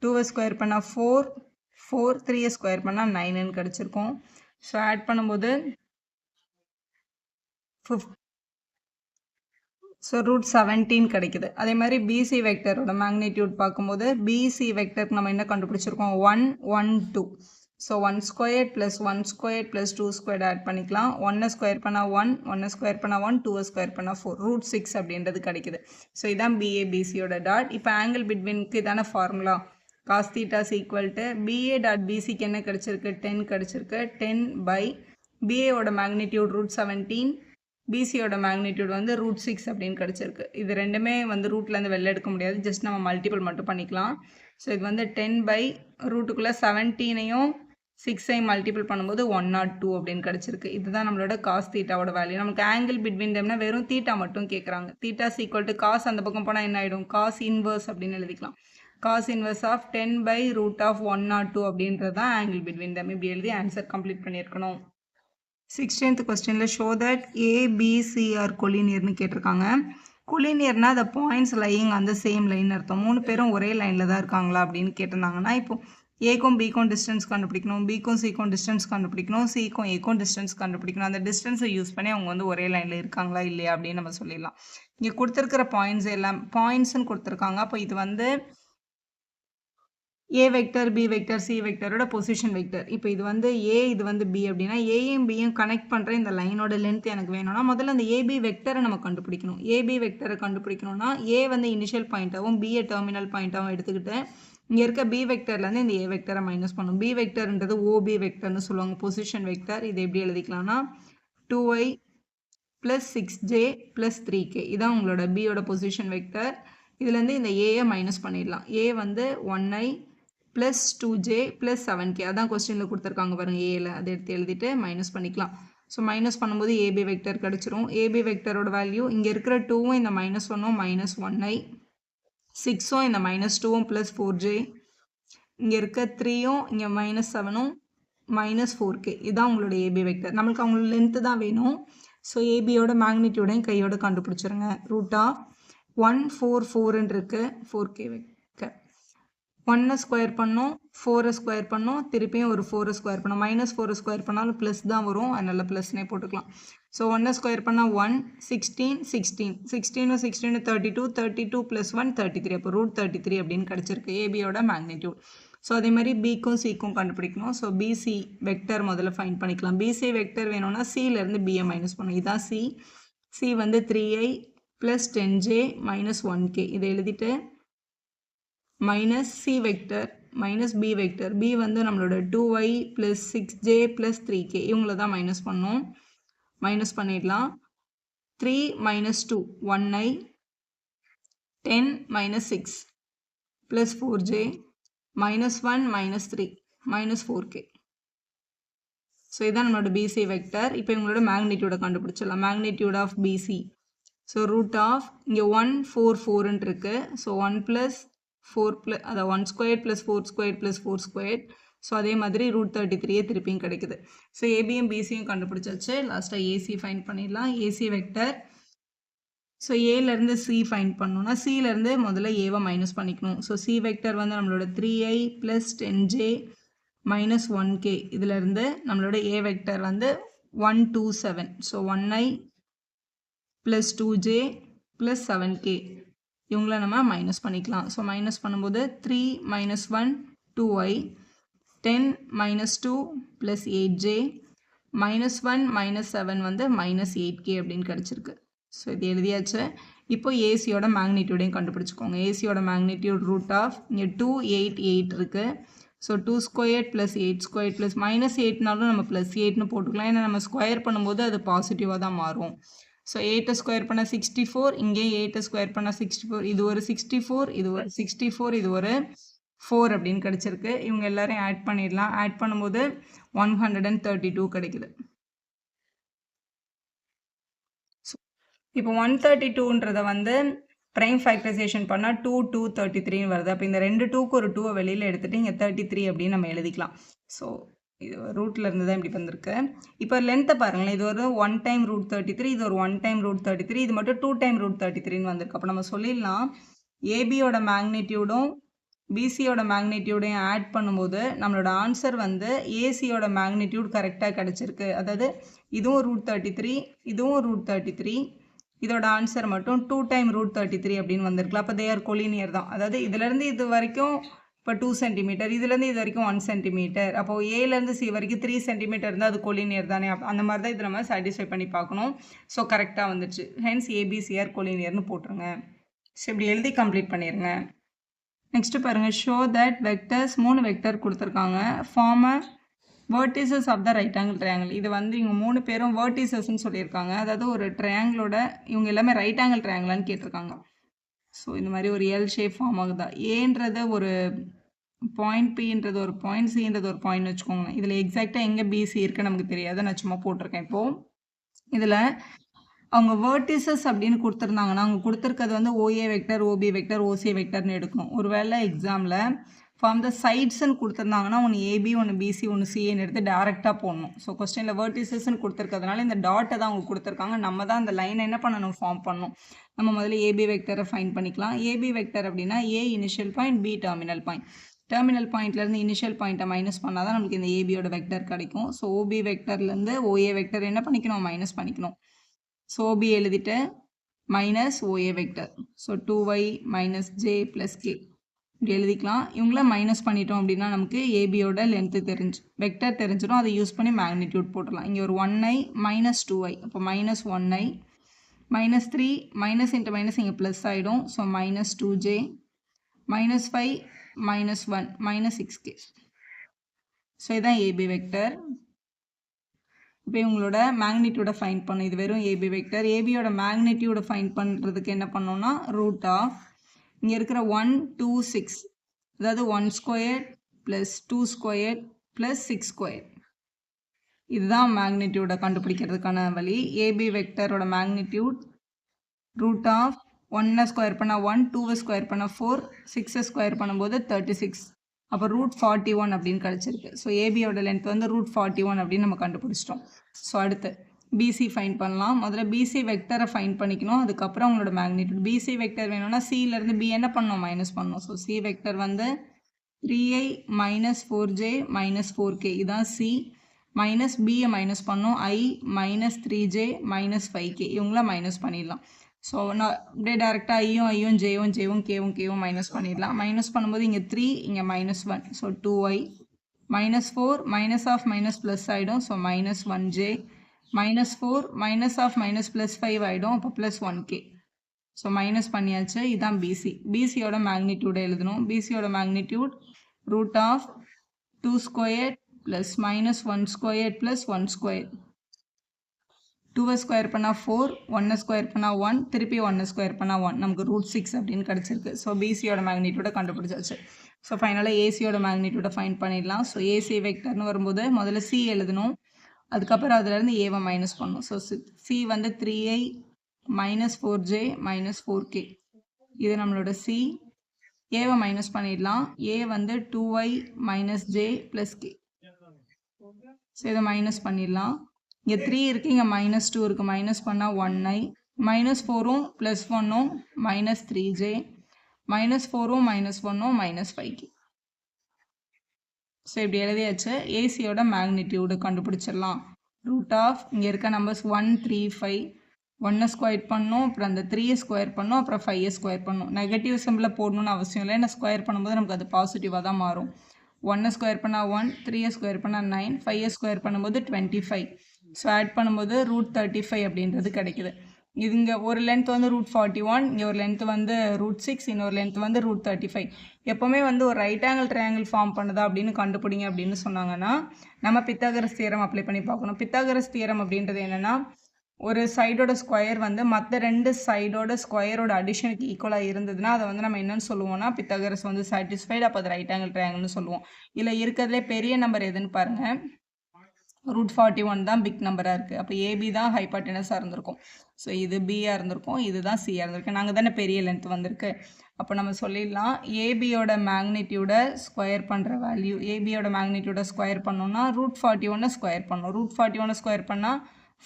2வை ஸ்கொயர் பண்ணால் 4, 3யை ஸ்கொயர் பண்ணால் 9ன்னு கிடச்சிருக்கும். ஸோ ஆட் பண்ணும்போது ஸோ ரூட் 17 கிடைக்குது. அதே மாதிரி பிசி வெக்டரோட மேக்னிடியூட் பார்க்கும்போது பிசி வெக்டருக்கு நம்ம என்ன கண்டுபிடிச்சிருக்கோம் 1 1 2. So 1 square plus 1 square plus 2 square add பண்ணிக்கலாம். 1 ஸ்கொயர் பண்ணால் 1, 1 ஸ்கொயர் பண்ணால் 1, 2 ஸ்கொயர் பண்ணால் 4, ரூட் 6 அப்படின்றது கிடைக்குது. ஸோ இதான் பிஏ பிசியோட டாட். இப்போ ஆங்கிள் பிட்வீனுக்கு இதான formula cos theta is equal to BA dot BCக்கு என்ன கிடைச்சிருக்கு 10 கிடைச்சிருக்கு. 10 by BA ஓட மேக்னிடியூட் ரூட் 17, பிசியோட மேக்னிடியூட் வந்து ரூட் 6 அப்படின்னு கிடைச்சிருக்கு. இது ரெண்டுமே வந்து ரூட்லேருந்து வெளில எடுக்க முடியாது, ஜஸ்ட் நம்ம மல்டிபிள் மட்டும் பண்ணிக்கலாம். ஸோ இது வந்து 10 by ரூட்டுக்குள்ளே 17ஐயும் 6ஐயும் மல்டிபிள் பண்ணும்போது 102 அப்படின்னு கிடச்சிருக்கு. இதுதான் நம்மளோட காஸ் தீட்டாவோட வேல்யூ. நமக்கு ஆங்கிள் பிட்வீன் டெம்னா வெறும் தீட்டா மட்டும் கேட்குறாங்க. Theta is equal to cos அந்த பக்கம் போனால் என்ன ஆகிடும் காஸ் இன்வர்ஸ் அப்படின்னு எழுதிக்கலாம். cos inverse of 10 by root of 102 அப்படின்றது தான் angle between them. இப்படி எழுதி ஆன்சர் கம்ப்ளீட் பண்ணியிருக்கணும். 16th கொஸ்டினில் ஷோ தட் ஏபிசிஆர் கொலினியர்னு கேட்டிருக்காங்க. கொலினியர்னா the points lying on the same line அர்த்தம். 3 பேரும் ஒரே லைனில் தான் இருக்காங்களா அப்படின்னு கேட்டிருந்தாங்கன்னா இப்போ ஏக்கும் பிக்கும் டிஸ்டன்ஸ் கண்டுபிடிக்கணும், பிக்கும் சிக்கும் டிஸ்டன்ஸ் கண்டுபிடிக்கணும், சிக்கும் ஏக்கும் டிஸ்டன்ஸ் கண்டுபிடிக்கணும். அந்த டிஸ்டன்ஸை யூஸ் பண்ணி அவங்க வந்து ஒரே லைனில் இருக்காங்களா இல்லையா அப்படின்னு நம்ம சொல்லிடலாம். இங்கே கொடுத்துருக்கிற பாயிண்ட்ஸ் எல்லாம் பாயிண்ட்ஸ்ன்னு கொடுத்துருக்காங்க. அப்போ இது வந்து a vector B vector c வெக்டரோட பொசிஷன் வெக்டர். இப்போ இது வந்து ஏ இது வந்து பி அப்படின்னா ஏயும் பியும் கனெக்ட் பண்ணுற இந்த லைனோட லென்த் எனக்கு வேணும்னா முதல்ல அந்த ஏபி வெக்டரை நம்ம கண்டுபிடிக்கணும். ஏபி வெக்டரை கண்டுபிடிக்கணும்னா ஏ வந்து இனிஷியல் பாயிண்ட்டாகவும் பிஏ டெர்மினல் பாயிண்ட்டாகவும் எடுத்துக்கிட்டு இங்கே இருக்க பி வெக்டர்லேருந்து இந்த ஏ வெக்டரை மைனஸ் பண்ணும். பி வெக்டர்ன்றது ஓபி வெக்டர்னு சொல்லுவாங்க, பொசிஷன் வெக்டர். இது எப்படி எழுதிக்கலாம்னா 2i + 6j + 3k இதான் உங்களோட பியோட பொசிஷன் வெக்டர். இதுலேருந்து இந்த ஏயை மைனஸ் பண்ணிடலாம். ஏ வந்து 1i + 2j + 7k அதான் கொஸ்டினில் கொடுத்துருக்காங்க பாருங்கள் ஏல. அதை எடுத்து எழுதிட்டு மைனஸ் பண்ணிக்கலாம். ஸோ மைனஸ் பண்ணும்போது ஏபி வெக்டர் கிடச்சிரும். ஏபி வெக்டரோட வேல்யூ இங்கே இருக்கிற 2வும் இந்த -1ம் -1i, 6ம் இந்த -2ம் + 4j, இங்கே இருக்க 3யும் இங்கே -7ம் -4k இதுதான் உங்களோட ஏபி வெக்டர். நம்மளுக்கு அவங்களோட லென்த்து தான் வேணும். ஸோ ஏபியோட மேக்னிடியூடையும் கையோட கண்டுபிடிச்சிருங்க. √144 இருக்கு 4k வெக்டர். 1 ஸ்கொயர் பண்ணோம், 4 ஸ்கொயர் பண்ணோம், திருப்பியும் ஒரு 4 ஸ்கொயர் பண்ணோம். -4 ஸ்கொயர் பண்ணாலும் ப்ளஸ் தான் வரும், அதனால ப்ளஸ்னே போட்டுக்கலாம். ஸோ 1 ஸ்கொயர் பண்ணால் 1, 16 16 16 16 32 32 + 1 33. அப்போ √33 அப்படின்னு கிடச்சிருக்கு ஏபியோட மேக்னிடியூட். ஸோ அதே மாதிரி பிக்கும் சிக்கும் கண்டுபிடிக்கணும். ஸோ பிசி வெக்டர் முதல்ல ஃபைண்ட் பண்ணிக்கலாம். பிசி வெக்டர் வேணும்னா சிலேருந்து பிஏ மைனஸ் பண்ணணும். இதுதான் சி. சி வந்து 3i + 10j - 1k இதை எழுதிட்டு minus C vector minus B vector. B வந்து நம்மளோட 2i + 6j + 3k இவங்கள தான் மைனஸ் பண்ணோம். மைனஸ் பண்ணிடலாம். 3 - 2 1i, 10 - 6 + 4j -1 -3 -4k. ஸோ இதான் நம்மளோட பிசி வெக்டர். இப்போ இவங்களோட மேக்னிடியூடை கண்டுபிடிச்சிடலாம். Magnitude of BC. So root of இங்கே 1 4 4ன்னு இருக்குது. ஸோ 1 + 4 அதான் 1 ஸ்கொயர் + 4 ஸ்கொயர் + 4 ஸ்கொயர். ஸோ அதே மாதிரி √33 திருப்பியும் கிடைக்குது. ஸோ ஏபியும் பிசியும் கண்டுபிடிச்சாச்சு. லாஸ்ட்டாக ஏசி ஃபைண்ட் பண்ணிடலாம். A c vector. ஸோ ஏலேருந்து சி ஃபைண்ட் பண்ணணும்னா சிலேருந்து முதல்ல ஏவை மைனஸ் பண்ணிக்கணும். ஸோ சி வெக்டர் வந்து நம்மளோட 3i + 10j - 1k இதிலேருந்து நம்மளோட ஏ வெக்டர் வந்து 127. ஸோ 1i + 2j + 7k இவங்கள நம்ம மைனஸ் பண்ணிக்கலாம். ஸோ மைனஸ் பண்ணும்போது 3 - 1 2i, 10 - 2 + 8j -1 -7 வந்து -8k அப்படின்னு கிடச்சிருக்கு. ஸோ இது எழுதியாச்சு. இப்போ ஏசியோட மேக்னிடியூடையும் கண்டுபிடிச்சிக்கோங்க. ஏசியோட மேக்னிடியூட் ரூட் ஆஃப் இங்கே 288 இருக்குது. ஸோ 2 ஸ்கொயர் + 8 ஸ்கொயர் ப்ளஸ் -8னாலும் நம்ம +8ன்னு போட்டுக்கலாம். ஏன்னா நம்ம ஸ்கொயர் பண்ணும்போது அது பாசிட்டிவாக தான் மாறும். ஸோ 8 ஸ்கொயர் பண்ணால் 64, இங்கே 8 ஸ்கொயர் பண்ணால் 64, இது ஒரு 64, இது ஒரு 64, இது ஒரு 4 அப்படின்னு கிடச்சிருக்கு. இவங்க எல்லாரையும் ஆட் பண்ணிடலாம். ஆட் பண்ணும்போது 132 கிடைக்குது. இப்போ 132ன்றதை வந்து ப்ரைம் ஃபேக்டரைசேஷன் பண்ணால் 2 2 33 வருது. அப்போ இந்த ரெண்டு 2க்கு ஒரு 2 வெளியில் எடுத்துகிட்டு இங்கே 33 அப்படின்னு நம்ம எழுதிக்கலாம். ஸோ இது ரூட்டில் இருந்து தான் இப்படி வந்திருக்கு. இப்போ லென்த்தை பாருங்களேன். இது ஒரு 1 டைம் √33, இது ஒரு 1 டைம் √33, இது மட்டும் 2 டைம் √33ன்னு வந்திருக்கு. அப்போ நம்ம சொல்லிடலாம் ஏபியோட மேக்னிடியூடும் பிசியோட மேக்னிடியூடையும் ஆட் பண்ணும்போது நம்மளோட ஆன்சர் வந்து ஏசியோட மேக்னிடியூட் கரெக்டாக கிடச்சிருக்கு. அதாவது இதுவும் √33, இதுவும் √33, இதோட ஆன்சர் மட்டும் 2 டைம் √33 அப்படின்னு வந்திருக்கலாம். அப்போ தே ஆர் கொலினியர் தான். அதாவது இதுலேருந்து இது வரைக்கும் இப்போ 2 சென்டிமீட்டர், இதுலேருந்து இது வரைக்கும் 1 சென்டிமீட்டர். அப்போ ஏலேருந்து சி வரைக்கும் 3 சென்டிமீட்டர் இருந்தால் அது கொலினியர் தானே. அந்த மாதிரி தான் இது நம்ம சாட்டிஸ்ஃபை பண்ணி பார்க்கணும். ஸோ கரெக்டாக வந்துச்சு. ஹென்ஸ் ஏபிசிஆர் கொலினியர்னு போட்டுருங்க. ஸோ இப்படி எழுதி கம்ப்ளீட் பண்ணிடுங்க. நெக்ஸ்ட்டு பாருங்கள், ஷோ தட் வெக்டர்ஸ் 3 வெக்டர் கொடுத்துருக்காங்க. Form a vertices of the right angle triangle. இது வந்து இவங்க 3 பேரும் வேர்டிசஸ்ன்னு சொல்லியிருக்காங்க. அதாவது ஒரு ட்ரையாங்கிளோட இவங்க எல்லாமே ரைட் ஆங்கிள் ட்ரையாங்கிளான்னு கேட்டிருக்காங்க. ஸோ இந்த மாதிரி ஒரு எல் ஷேப் ஃபார்ம் ஆகுதா. ஏன்றது ஒரு பாயிண்ட், பின்றது ஒரு பாயிண்ட், சின்றது ஒரு பாயிண்ட் வச்சுக்கோங்க. இதில் எக்ஸாக்டாக எங்கே பிசி இருக்குன்னு நமக்கு தெரியாது. நான் சும்மா போட்டிருக்கேன். இப்போது இதில் அவங்க வேர்டிசஸ் அப்படின்னு கொடுத்துருந்தாங்கன்னா அவங்க கொடுத்துருக்கிறது வந்து ஓஏ வெக்டர், ஓபி வெக்டர், ஓசி வெக்டர்னு எடுக்கணும். ஒருவேளை எக்ஸாமில் ஃபார்ம் த சைட்ஸ்ன்னு கொடுத்துருந்தாங்கன்னா ஒன்று ஏபி, ஒன்று பிசி, ஒன்று சிஏன்னு எடுத்து டேரெக்டாக போடணும். ஸோ கொஸ்டினில் வேர்டிசஸ்ன்னு கொடுத்துருக்கிறதுனால இந்த டாட்டை தான் அவங்க கொடுத்துருக்காங்க. நம்ம தான் அந்த லைனை என்ன பண்ணணும், ஃபார்ம் பண்ணணும். நம்ம முதல்ல ஏபி வெக்டரை ஃபைன் பண்ணிக்கலாம். ஏபி வெக்டர் அப்படின்னா a initial point, b terminal point. Terminal பாயிண்ட்லேருந்து இனிஷியல் பாயிண்ட்டை மைனஸ் பண்ணால் தான் நமக்கு இந்த ஏபியோட வெக்டர் கிடைக்கும். ஸோ ஓபி வெக்டர்லேருந்து ஓஏ வெக்டர் என்ன பண்ணிக்கணும், மைனஸ் பண்ணிக்கணும். ஸோ ஓபி எழுதிட்டு minus o a vector. So 2y minus j plus k இப்படி எழுதிக்கலாம். இவங்கள மைனஸ் பண்ணிட்டோம் அப்படின்னா நமக்கு ஏபியோட லென்த்து வெக்டர் தெரிஞ்சிடும். அதை யூஸ் பண்ணி மேக்னிடியூட் போட்டுடலாம். இங்கே ஒரு 1i மைனஸ் 2i, அப்போ minus 1i minus 3 minus into minus இங்கே ப்ளஸ் ஆகிடும். ஸோ minus 2j minus 5 minus 1 minus 6k. So இதுதான் ஏபி வெக்டர். இப்போ இவங்களோட மேக்னிடியூடை ஃபைன் பண்ணும். இது வெறும் ஏபி வெக்டர். ஏபியோட மேக்னிடியூடை ஃபைன் பண்ணுறதுக்கு என்ன பண்ணோம்னா ரூட் ஆஃப் இங்கே இருக்கிற 1 2 6, அதாவது 1 square plus 2 square plus 6 square. இதுதான் மேக்னிடியூடை கண்டுபிடிக்கிறதுக்கான வழி. ஏபி வெக்டரோட மேக்னிடியூட் ரூட் ஆஃப் 1 ஸ்கொயர் பண்ணால் 1, 2 ஸ்கொயர் பண்ணால் 4, 6 ஸ்கொயர் பண்ணும்போது 36. அப்போ √41 அப்படின்னு கிடச்சிருக்கு. ஸோ ஏபியோட லென்த் வந்து √41 அப்படின்னு நம்ம கண்டுபிடிச்சிட்டோம். ஸோ அடுத்து பிசி ஃபைன் பண்ணலாம். முதல்ல பிசி வெக்டரை ஃபைன் பண்ணிக்கணும். அதுக்கப்புறம் உங்களோட மேக்னிடியூட். பிசி வெக்டர் வேணும்னா சியிலேருந்து பி என்ன பண்ணணும், மைனஸ் பண்ணணும். ஸோ சி வெக்டர் வந்து 3i minus 4j minus 4k, இதுதான் சி. மைனஸ் பியை மைனஸ் பண்ணோம், ஐ மைனஸ் 3j மைனஸ் 5k, இவங்கள மைனஸ் பண்ணிடலாம். ஸோ நான் அப்படியே டேரெக்டாக ஐயும் ஜேவும் கேவும் மைனஸ் பண்ணிடலாம். மைனஸ் பண்ணும்போது இங்கே 3, இங்கே மைனஸ் 1. ஸோ 2i minus 4 minus of minus plus ஆகிடும். ஸோ minus 1j minus 4 minus of minus plus 5 ஆகிடும். அப்போ ப்ளஸ் 1k. ஸோ மைனஸ் பண்ணியாச்சு. இதுதான் பிசி. பிசியோட மேக்னிடியூடை எழுதணும். பிசியோட magnitude root of 2 square plus minus 1 square plus 1 square. 2 square பண்ணால் 4, 1 ஸ்கொயர் பண்ணால் 1, திருப்பி 1 ஸ்கொயர் பண்ணால் 1, நமக்கு √6 அப்படின்னு கிடச்சிருக்கு. ஸோ பிசியோட மேக்னிடியூடை கண்டுபிடிச்சாச்சு. ஸோ ஃபைனலாக ஏசியோட மேக்னிடியூடை ஃபைன் பண்ணிடலாம். ஸோ ஏசி வெக்டர்னு வரும்போது முதல்ல சி எழுதணும். அதுக்கப்புறம் அதுலேருந்து ஏவை மைனஸ் பண்ணணும். ஸோ சி வந்து 3i minus 4j minus 4k, இது நம்மளோட சி. ஏவை மைனஸ் பண்ணிடலாம். ஏ வந்து 2i minus j plus k. So இதை மைனஸ் பண்ணிடலாம். இங்கே 3 இருக்குது, இங்கே மைனஸ் 2 இருக்குது. மைனஸ் பண்ணால் 1i மைனஸ் 4ம் ப்ளஸ் 1ம் மைனஸ் 3j மைனஸ் 4ம் மைனஸ் 1ம் மைனஸ் 5k. ஸோ இப்படி எழுதியாச்சு. ஏசியோட மேக்னிடியூடு கண்டுபிடிச்சிடலாம். ரூட் ஆஃப் இங்கே இருக்க நம்பர்ஸ் 1 3 5, 1 ஸ்கொயர் பண்ணணும், அப்புறம் அந்த 3 ஸ்கொயர் பண்ணணும், அப்புறம் 5 ஸ்கொயர் பண்ணணும். நெகட்டிவ் சிம்பிளை போடணும்னு அவசியம் இல்லை. ஏன்னா ஸ்கொயர் பண்ணும்போது நமக்கு அது பாசிட்டிவாக தான் மாறும். 1 ஸ்கொயர் பண்ணால் 1, 3 ஸ்கொயர் பண்ணால் 9, 5 ஸ்கொயர் பண்ணும்போது 25. ஸோ ஆட் பண்ணும்போது √35 அப்படின்றது கிடைக்குது. இங்கே ஒரு லென்த் வந்து √41, இங்கே ஒரு லென்த் வந்து √6, இன்னொரு லென்த் வந்து √35. எப்போவுமே வந்து ஒரு ரைட் ஆங்கிள் ட்ரையாங்கிள் ஃபார்ம் பண்ணுதா அப்படின்னு கண்டுபிடிங்க அப்படின்னு சொன்னாங்கன்னா நம்ம பித்தாகரஸ் தியரம் அப்ளை பண்ணி பார்க்கணும். பித்தாகரஸ் தியரம் அப்படின்றது என்னென்னா, ஒரு சைடோட ஸ்கொயர் வந்து மற்ற 2 சைடோட ஸ்கொயரோட அடிஷனுக்கு ஈக்குவலாக இருந்ததுன்னா அதை வந்து நம்ம என்னென்னு சொல்லுவோம்னா பித்தாகரஸ் வந்து சாட்டிஸ்ஃபைடு. அப்போ அது ரைட் ஆங்கிள் ட்ரையாங்கிள்னு சொல்லுவோம். இல்லை இருக்கிறதுலே பெரிய நம்பர் எதுன்னு பாருங்கள், √41 தான் பிக் நம்பராக இருக்குது. அப்போ ஏபி தான் ஹைபார்டெனஸாக இருந்திருக்கும். ஸோ இது பியாக இருந்திருக்கும், இதுதான் சியாக இருந்திருக்கு. நாங்கள் தானே பெரிய லென்த் வந்திருக்கு. அப்போ நம்ம சொல்லிடலாம் ஏபியோட மேக்னிடியூடை ஸ்கொயர் பண்ணுற வேல்யூ, ஏபியோட மேக்னிடியூடை ஸ்கொயர் பண்ணோன்னா √41 ஸ்கொயர் பண்ணணும். √41 ஸ்கொயர் பண்ணால்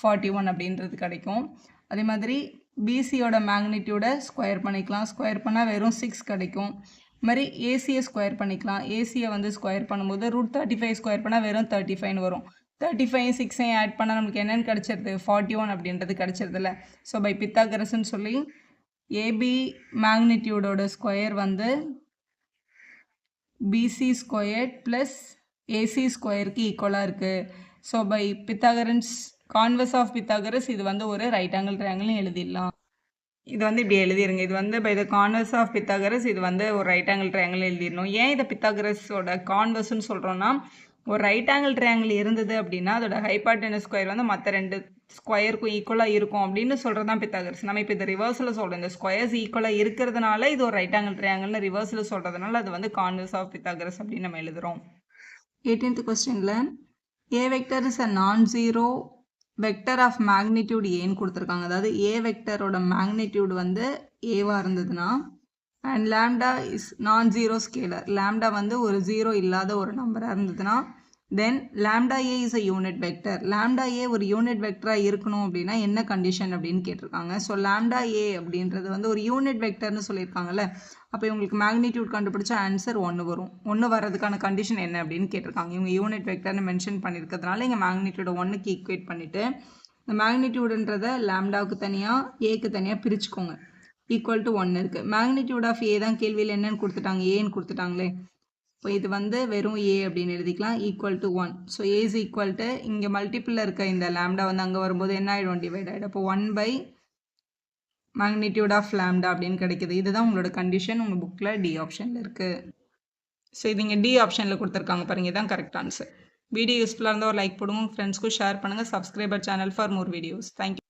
41 அப்படின்றது கிடைக்கும். அதே மாதிரி பிசியோட மேக்னிடியூடை ஸ்கொயர் பண்ணிக்கலாம். ஸ்கொயர் பண்ணால் வெறும் 6 கிடைக்கும். இது மாதிரி ஏசியை ஸ்கொயர் பண்ணிக்கலாம். ஏசியை வந்து ஸ்கொயர் பண்ணும்போது √35 ஸ்கொயர் பண்ணால் வெறும் 35 வரும். 35 6 ஆட் பண்ணால் நமக்கு என்னென்னு கிடச்சிருது 41 அப்படின்றது கிடச்சிருதுல்ல. ஸோ பை பித்தாகரஸ்ன்னு சொல்லி ஏபி மேக்னிடியூடோட ஸ்கொயர் வந்து பிசி ஸ்கொயர் ப்ளஸ் ஏசி ஸ்கொயருக்கு ஈக்குவலாக இருக்குது. So by Pythagoras converse of Pythagoras இது வந்து ஒரு ரைட் ஆங்கிள் ட்ரையாங்கிள்னு எழுதிடலாம். இது வந்து இப்படி எழுதிருங்க. இது வந்து by the converse of Pythagoras இது வந்து ஒரு ரைட் ஆங்கிள் ட்ரையாங்கிள் எழுதிடணும். ஏன் இதை பித்தாகரஸோட கான்வர்ஸ்ன்னு சொல்கிறோன்னா, ஒரு ரைட் ஆங்கிள் ட்ரையாங்கிள் இருந்தது அப்படின்னா அதோட ஹைபார்டெனஸ் ஸ்கொயர் வந்து மற்ற 2 ஸ்கொயருக்கும் ஈக்குவலாக இருக்கும் அப்படின்னு சொல்கிறது தான் பித்தாகரஸ். நம்ம இப்போ இதை ரிவர்ஸில் சொல்கிறோம். இந்த ஸ்கொயர்ஸ் ஈக்குவலாக இருக்கிறதுனால இது ஒரு ரைட் ஆங்கிள் ட்ரையாங்கிள்னு ரிவர்ஸில் சொல்கிறதுனால அது வந்து கான்வர்ஸ் ஆஃப் பித்தாகரஸ் அப்படின்னு நம்ம எழுதுகிறோம். 18th கொஸ்டினில் ஏ வெக்டர் இஸ் அ நான் ஜீரோ வெக்டர் ஆஃப் மேக்னிடியூட் ஏன்னு கொடுத்துருக்காங்க. அதாவது ஏ வெக்டரோட மேக்னிடியூட் வந்து ஏவாக இருந்ததுன்னா and lambda is non zero scalar, lambda வந்து ஒரு ஜீரோ இல்லாத ஒரு நம்பராக இருந்ததுன்னா then lambda a is a unit vector. Lambda a ஒரு யூனிட் வெக்டராக இருக்கணும் அப்படின்னா என்ன கண்டிஷன் அப்படின்னு கேட்டிருக்காங்க. ஸோ லேம்டா ஏ அப்படின்றது வந்து ஒரு யூனிட் வெக்டர்னு சொல்லியிருக்காங்கல்ல. அப்போ இவங்களுக்கு மேக்னிடியூட் கண்டுபிடிச்ச ஆன்சர் 1 வரும். 1 வர்றதுக்கான கண்டிஷன் என்ன அப்படின்னு கேட்டிருக்காங்க. இவங்க யூனிட் வெக்டர்னு மென்ஷன் பண்ணியிருக்கிறதுனால இங்கே மேக்னிடியூட 1க்கு ஈக்குவேட் பண்ணிவிட்டு இந்த மேக்னிடியூடுன்றதை லேம்டாவுக்கு தனியாக ஏக்கு தனியாக பிரிச்சுக்கோங்க. ஈக்குவல் டு 1 இருக்குது. மேக்னிடியூட் ஆஃப் ஏ தான் கேள்வியில் என்னென்னு கொடுத்துட்டாங்க, ஏன்னு கொடுத்துட்டாங்களே. இப்போ இது வந்து வெறும் ஏ அப்படின்னு எழுதிக்கலாம். Equal to 1. So A is equal to இங்கே மல்டிப்பிளில் இருக்க இந்த லேம்டா வந்து அங்கே வரும்போது என்ன ஆகிடும், டிவைட் ஆகிடும். அப்போ 1 பை மேக்னிடியூட் ஆஃப் லேம்டா அப்படின்னு கிடைக்குது. இதுதான் உங்களோட கண்டிஷன். உங்கள் புக்கில் டி ஆப்ஷனில் இருக்குது. ஸோ இது இங்கே டி ஆப்ஷனில் கொடுத்துருக்காங்க பாருங்கள். இதுதான் கரெக்ட் ஆன்சர். வீடியோ யூஸ்ஃபுல்லாக இருந்தால் ஒரு லைக் போடுங்க. உங்கள் ஃப்ரெண்ட்ஸ்க்கும் ஷேர் பண்ணுங்கள். Subscriber channel for more videos. Thank you.